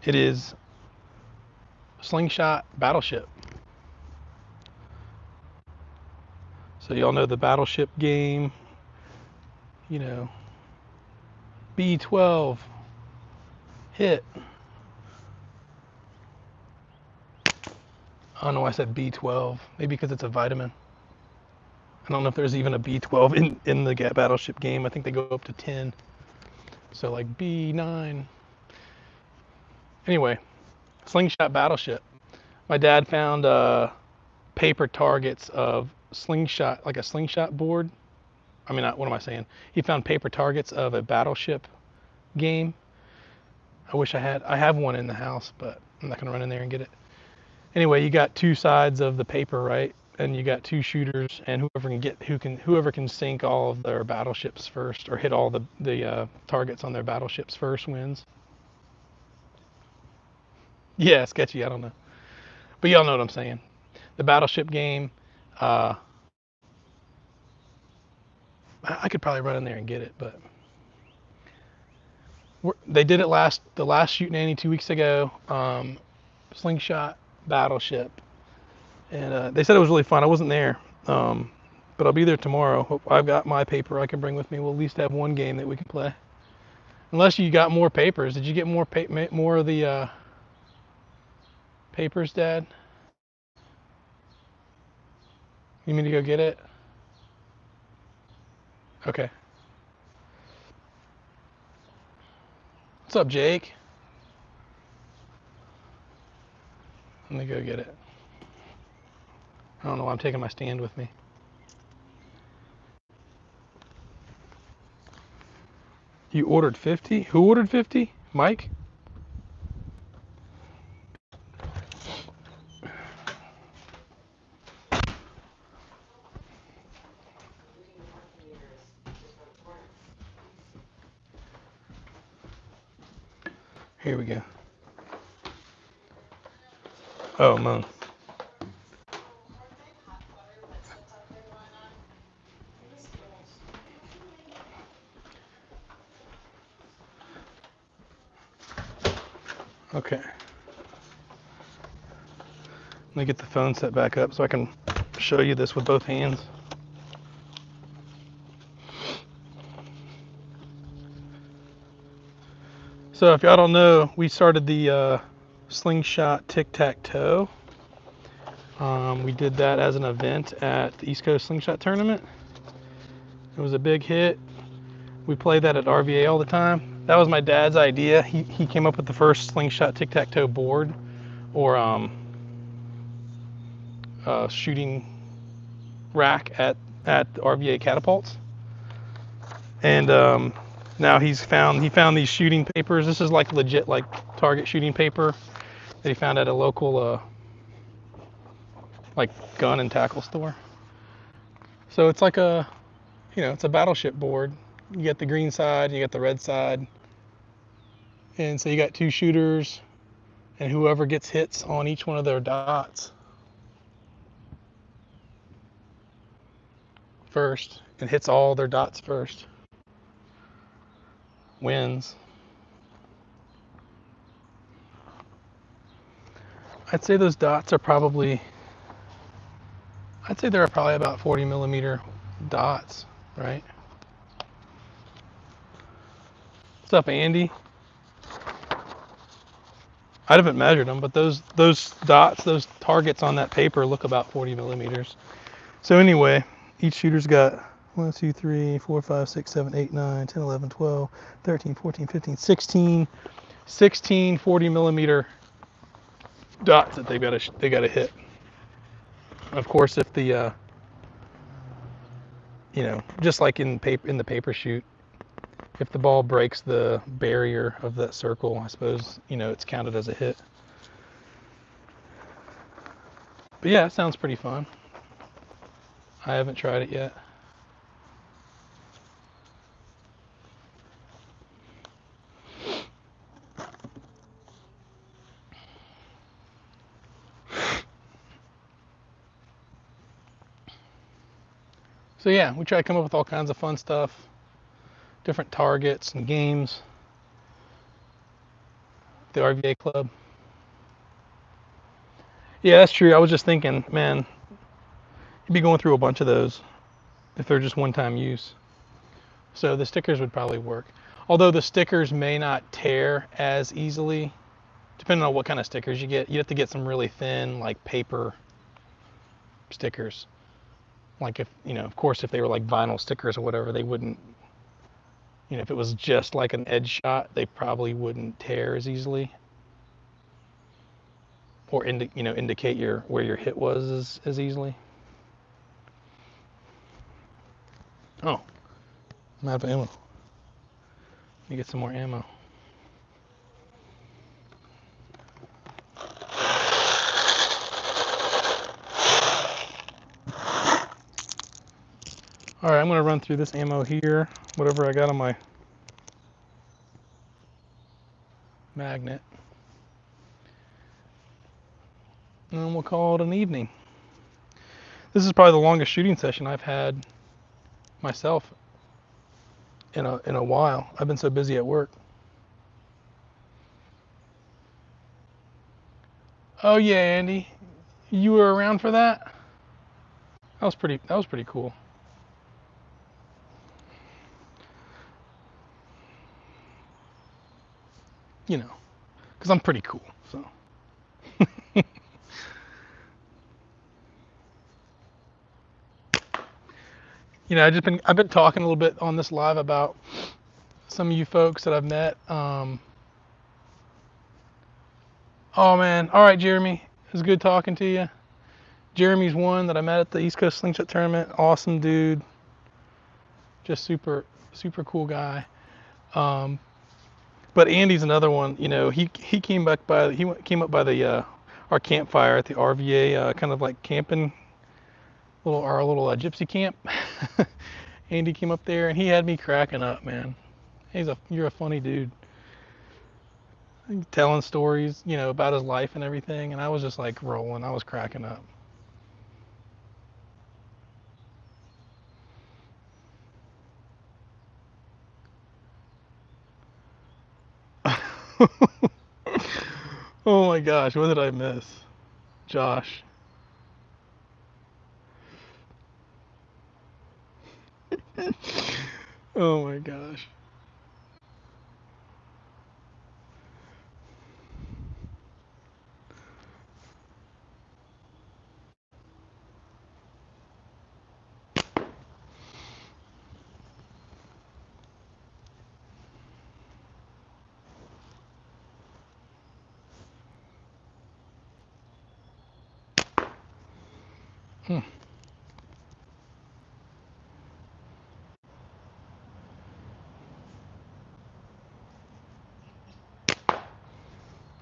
It is Slingshot Battleship. So y'all know the Battleship game, you know, B12 hit. I don't know why I said B12. Maybe because it's a vitamin. I don't know if there's even a B12 in the Battleship game. I think they go up to 10. So like B9. Anyway, Slingshot Battleship. My dad found paper targets of slingshot, like a slingshot board. I mean, what am I saying? He found paper targets of a Battleship game. I wish I have one in the house, but I'm not gonna run in there and get it. Anyway, you got two sides of the paper, right? And you got two shooters, and whoever can sink all of their battleships first, or hit all the targets on their battleships first wins. Yeah, sketchy. I don't know, but y'all know what I'm saying. The Battleship game. I could probably run in there and get it, but they did it the last Shoot Nanny 2 weeks ago. Slingshot Battleship, and they said it was really fun. I wasn't there, but I'll be there tomorrow. I've got my paper I can bring with me. We'll at least have one game that we can play. Unless you got more papers. Did you get more of the papers, Dad? You mean to go get it? Okay. What's up, Jake? Let me go get it. I don't know why I'm taking my stand with me. You ordered 50? Who ordered 50? Mike? Here we go. Oh, man. Okay. Let me get the phone set back up so I can show you this with both hands. So if y'all don't know, we started the Slingshot Tic-Tac-Toe. We did that as an event at the East Coast Slingshot Tournament. It was a big hit. We play that at RVA all the time. That was my dad's idea. He came up with the first Slingshot Tic-Tac-Toe board, or shooting rack at RVA catapults. And now he found these shooting papers. This is like legit, like target shooting paper that he found at a local like gun and tackle store. So it's like it's a battleship board. You get the green side, you get the red side, and so you got two shooters, and whoever gets hits on each one of their dots first and hits all their dots first wins. I'd say those dots are probably, they're probably about 40 millimeter dots, right? What's up, Andy? I haven't measured them, but those dots, those targets on that paper look about 40 millimeters. So anyway, each shooter's got 1, 2, 3, 4, 5, 6, 7, 8, 9, 10, 11, 12, 13, 14, 15, 16 40 millimeter dots that they got to hit. Of course, if the just like in the paper shoot, if the ball breaks the barrier of that circle, I suppose it's counted as a hit. But yeah, it sounds pretty fun. I haven't tried it yet. So yeah, we try to come up with all kinds of fun stuff, different targets and games. The RVA club. Yeah, that's true. I was just thinking, man, you'd be going through a bunch of those if they're just one-time use. So the stickers would probably work. Although the stickers may not tear as easily, depending on what kind of stickers you get. You have to get some really thin, like paper stickers. Like if, of course, if they were like vinyl stickers or whatever, they wouldn't, if it was just like an edge shot, they probably wouldn't tear as easily. Or indicate where your hit was as easily. Oh, I'm out of ammo. Let me get some more ammo. All right, I'm gonna run through this ammo here, whatever I got on my magnet, and then we'll call it an evening. This is probably the longest shooting session I've had myself in a while. I've been so busy at work. Oh yeah, Andy, you were around for that? That was pretty cool. Because I'm pretty cool, so. I've been talking a little bit on this live about some of you folks that I've met. Oh man, all right, Jeremy, it was good talking to you. Jeremy's one that I met at the East Coast Slingshot tournament. Awesome dude, just super cool guy. But Andy's another one. He came up by the our campfire at the RVA, kind of like camping, our little gypsy camp. Andy came up there and he had me cracking up, man. You're a funny dude. Telling stories, about his life and everything, and I was just like rolling. I was cracking up. Oh my gosh, what did I miss? Josh. Oh my gosh. Hmm.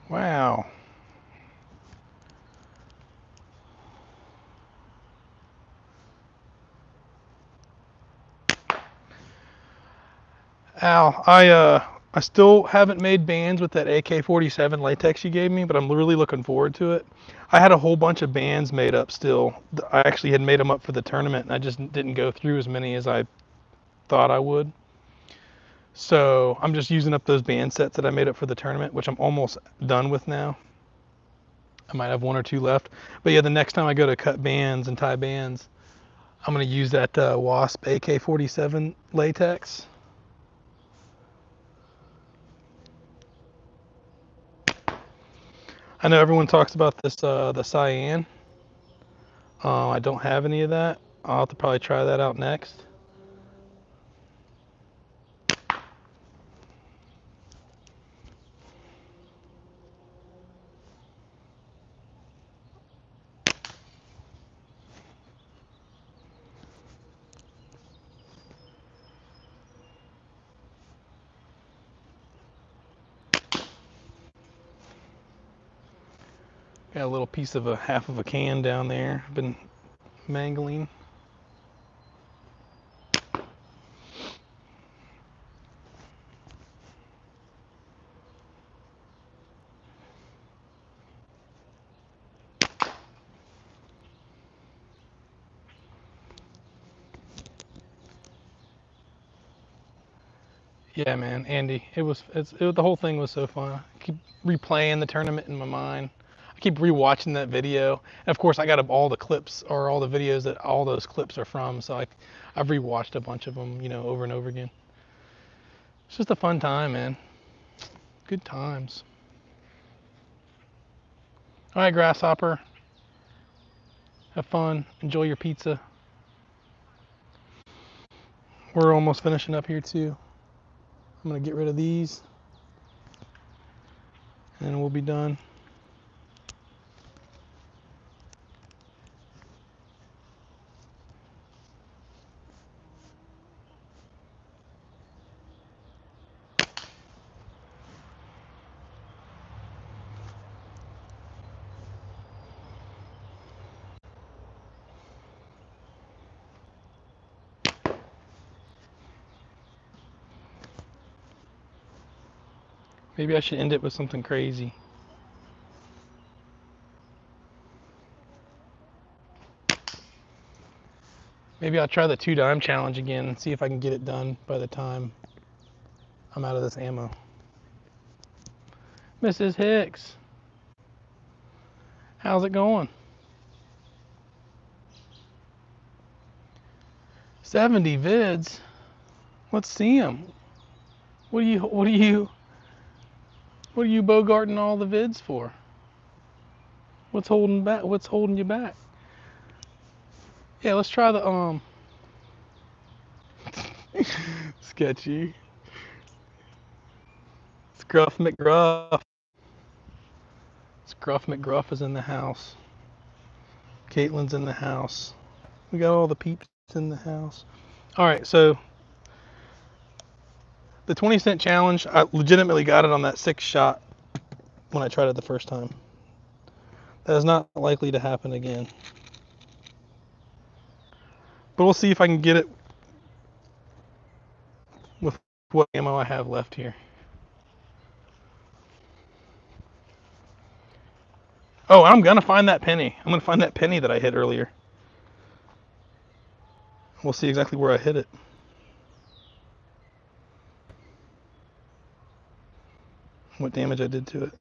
Wow. Al, I still haven't made bands with that AK-47 latex you gave me, but I'm really looking forward to it. I had a whole bunch of bands made up still. I actually had made them up for the tournament, and I just didn't go through as many as I thought I would. So I'm just using up those band sets that I made up for the tournament, which I'm almost done with now. I might have one or two left. But yeah, the next time I go to cut bands and tie bands, I'm going to use that Wasp AK-47 latex. I know everyone talks about this, the cyan. I don't have any of that. I'll have to probably try that out next. Got a little piece of half of a can down there. Been mangling. Yeah, man, Andy. The whole thing was so fun. I keep replaying the tournament in my mind. I keep rewatching that video. And of course, I got all the clips or all the videos that all those clips are from. So I've rewatched a bunch of them, over and over again. It's just a fun time, man. Good times. All right, Grasshopper. Have fun. Enjoy your pizza. We're almost finishing up here too. I'm gonna get rid of these, and we'll be done. Maybe I should end it with something crazy. Maybe I'll try the 2 dime challenge again and see if I can get it done by the time I'm out of this ammo. Mrs. Hicks, how's it going? 70 vids. Let's see them. What are you bogarting all the vids for? What's holding back? What's holding you back? Yeah, let's try the sketchy. Scruff McGruff. Scruff McGruff is in the house. Caitlin's in the house. We got all the peeps in the house. All right, so the 20-cent challenge, I legitimately got it on that 6-shot when I tried it the first time. That is not likely to happen again. But we'll see if I can get it with what ammo I have left here. Oh, I'm gonna find that penny. I'm gonna find that penny that I hit earlier. We'll see exactly where I hit it. What damage I did to it.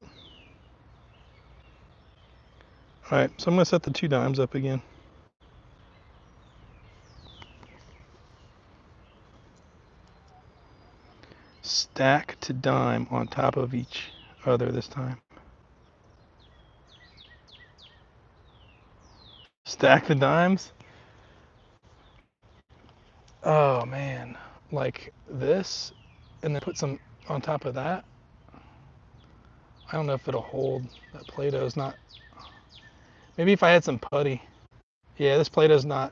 Alright, so I'm gonna set the 2 dimes up again. Stack to dime on top of each other this time. Stack the dimes? Oh man, like this, and then put some on top of that. I don't know if it'll hold. That Play-Doh's not. Maybe if I had some putty. Yeah, this Play-Doh's not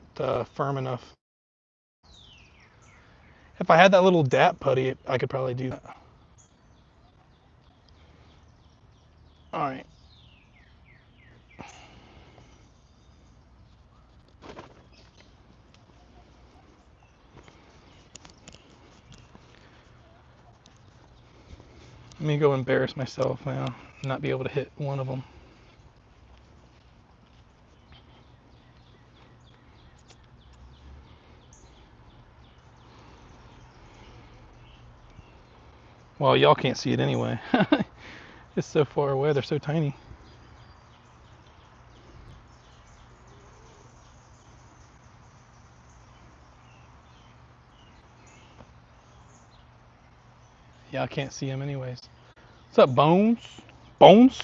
firm enough. If I had that little DAP putty, I could probably do that. All right. Let me go embarrass myself now, not be able to hit one of them. Well, y'all can't see it anyway. It's so far away, they're so tiny. Yeah, I can't see them anyways. What's up, Bones? Bones?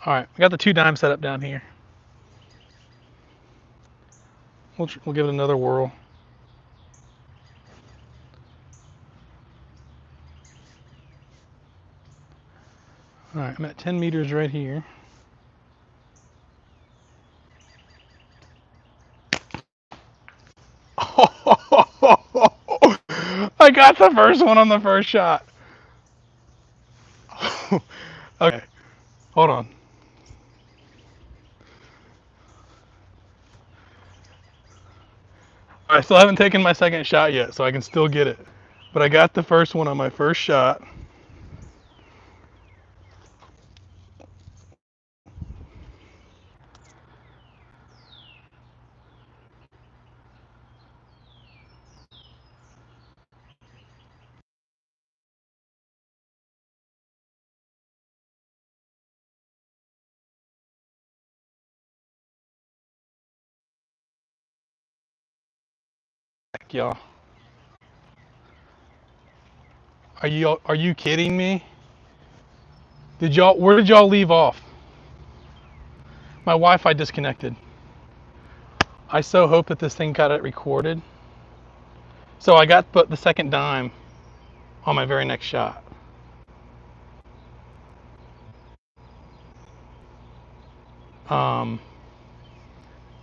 All right, we got the 2 dime set up down here. We'll give it another whirl. All right, I'm at 10 meters right here. I got the first one on the first shot. Okay, hold on. I still haven't taken my second shot yet, so I can still get it. But I got the first one on my first shot. suck, y'all. Are you kidding me? Where did y'all leave off? My Wi-Fi disconnected. I so hope that this thing got it recorded. So I got the second dime on my very next shot.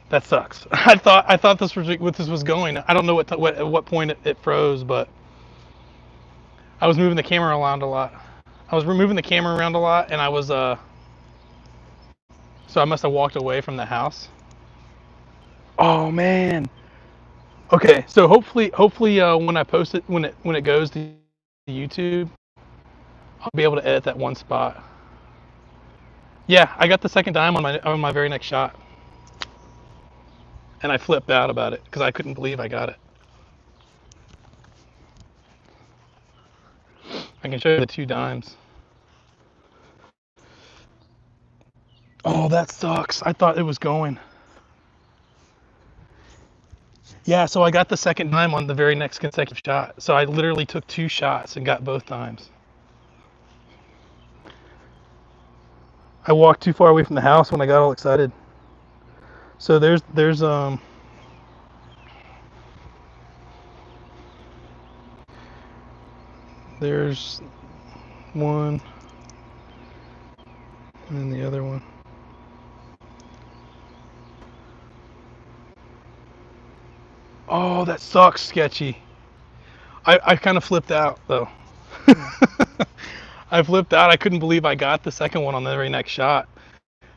That sucks. I thought this was what this was going. I don't know at what point it froze, but I was moving the camera around a lot. I was moving the camera around a lot, and I was so I must have walked away from the house. Oh man. Okay, so hopefully when I post it when it goes to YouTube, I'll be able to edit that one spot. Yeah, I got the second dime on my very next shot, and I flipped out about it because I couldn't believe I got it. I can show you the two dimes. Oh, that sucks. I thought it was going. Yeah, so I got the second dime on the very next consecutive shot. So I literally took two shots and got both dimes. I walked too far away from the house when I got all excited. So there's one and then the other one. Oh, that sucks, Sketchy. I kind of flipped out though. I flipped out. I couldn't believe I got the second one on the very next shot,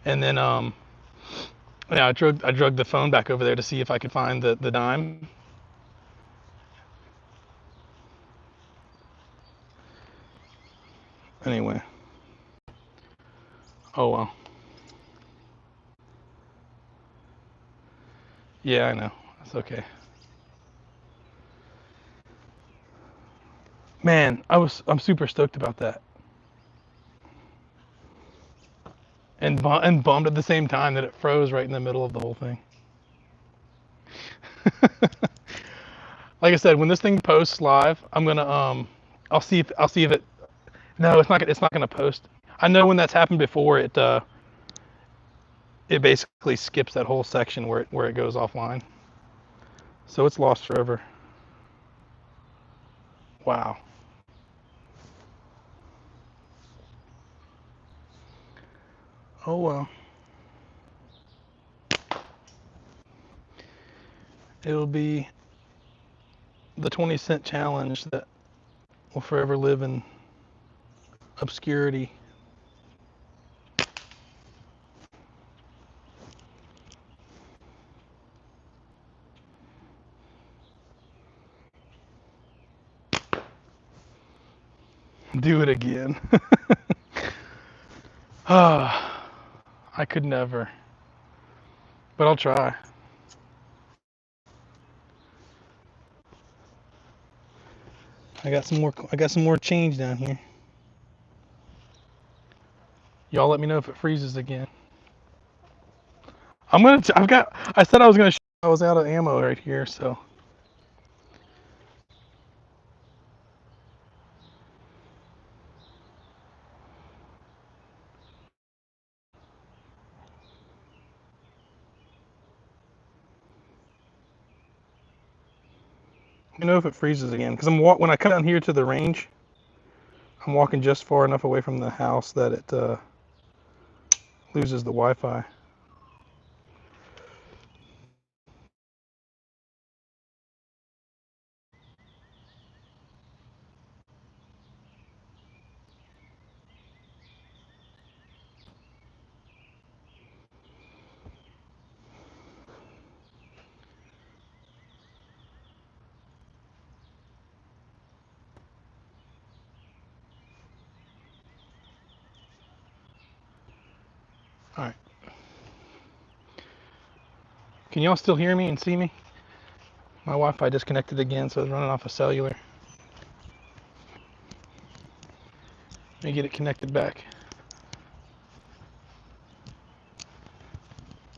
and then yeah, I drug the phone back over there to see if I could find the dime. Anyway, oh well. Yeah, I know. That's okay. Man, I'm super stoked about that. And bummed at the same time that it froze right in the middle of the whole thing. Like I said, when this thing posts live, I'm gonna I'll see if it. No, it's not gonna post. I know when that's happened before. It basically skips that whole section where it goes offline. So it's lost forever. Wow. Oh well. It'll be the 20-cent challenge that will forever live in obscurity. Do it again. Ah, I could never. But I'll try. I got some more change down here. Y'all let me know if it freezes again. I said I was gonna I was out of ammo right here, so. Let me know if it freezes again, because when I come down here to the range, I'm walking just far enough away from the house that it loses the Wi-Fi. All right. Can y'all still hear me and see me? My Wi-Fi disconnected again, so it's running off a cellular. Let me get it connected back.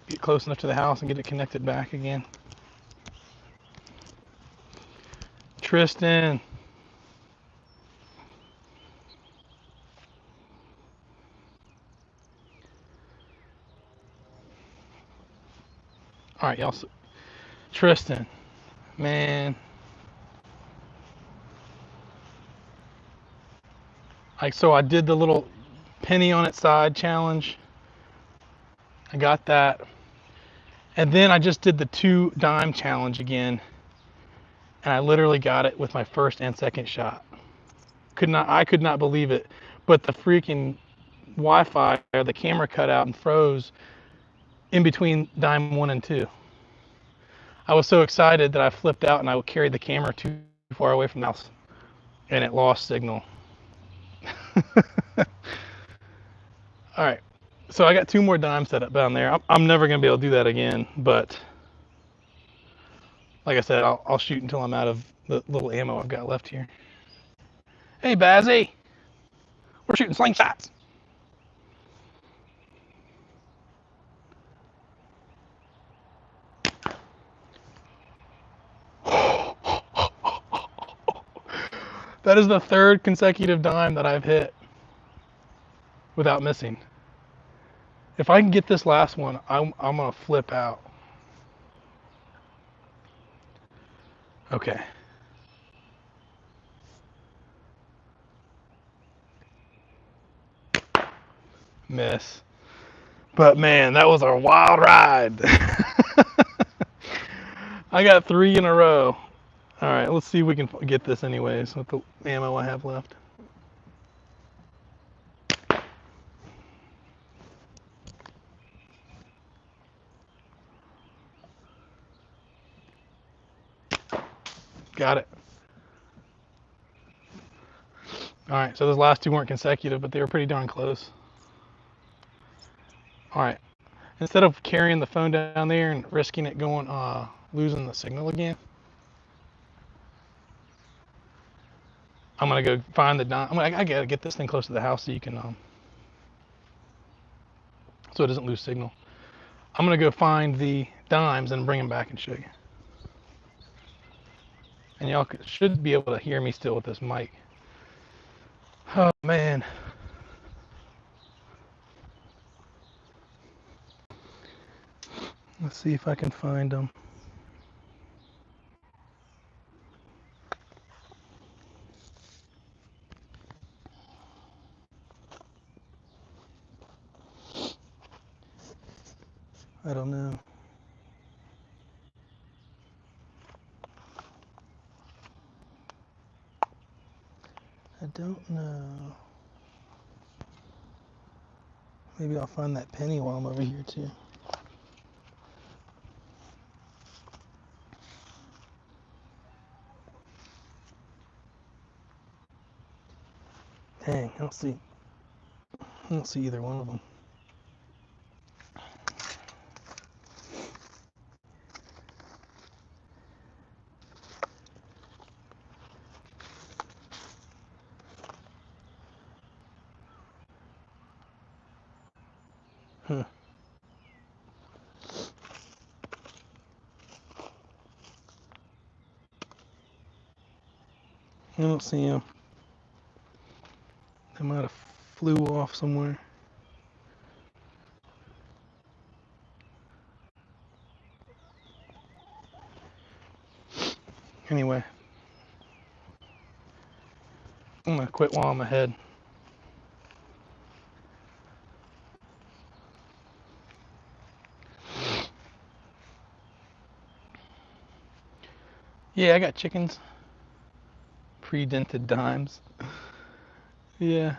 Get close enough to the house and get it connected back again. Tristan. All right, y'all. Tristan, man. So I did the little penny on its side challenge. I got that. And then I just did the 2 dime challenge again. And I literally got it with my first and second shot. I could not believe it. But the freaking Wi-Fi or the camera cut out and froze in between dime 1 and 2. I was so excited that I flipped out and I carried the camera too far away from the house and it lost signal. All right, so I got 2 more dimes set up down there. I'm never gonna be able to do that again, but like I said, I'll shoot until I'm out of the little ammo I've got left here. Hey, Bazzy, we're shooting slingshots. That is the 3rd consecutive dime that I've hit without missing. If I can get this last one, I'm gonna flip out. Okay. Miss. But man, that was a wild ride. I got 3 in a row. All right, let's see if we can get this anyways with the ammo I have left. Got it. All right, so those last 2 weren't consecutive, but they were pretty darn close. All right, instead of carrying the phone down there and risking it going, losing the signal again, I'm gonna go find the dime. I gotta get this thing close to the house so you can, so it doesn't lose signal. I'm gonna go find the dimes and bring them back and show you. And y'all should be able to hear me still with this mic. Oh man. Let's see if I can find them. I don't know. I don't know. Maybe I'll find that penny while I'm over here too. Dang, I don't see either one of them. Huh. I don't see them. They might have flew off somewhere. Anyway, I'm gonna quit while I'm ahead. Yeah, I got chickens. Pre-dented dimes. Yeah.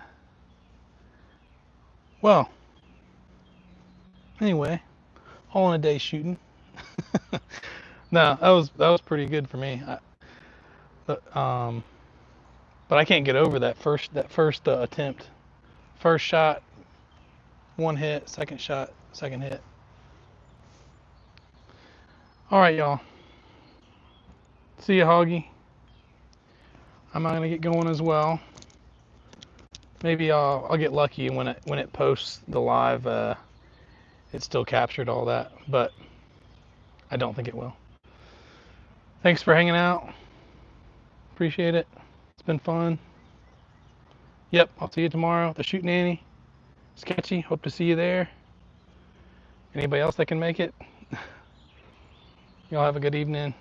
Well, anyway, all in a day shooting. No, that was pretty good for me. But I can't get over that first attempt. First shot, 1 hit. Second shot, 2nd hit. All right, y'all. See ya, Hoggy. I'm gonna get going as well. Maybe I'll get lucky when it posts the live. It still captured all that, but I don't think it will. Thanks for hanging out. Appreciate it. It's been fun. Yep, I'll see you tomorrow. The Shootin' Annie. Sketchy. Hope to see you there. Anybody else that can make it? Y'all have a good evening.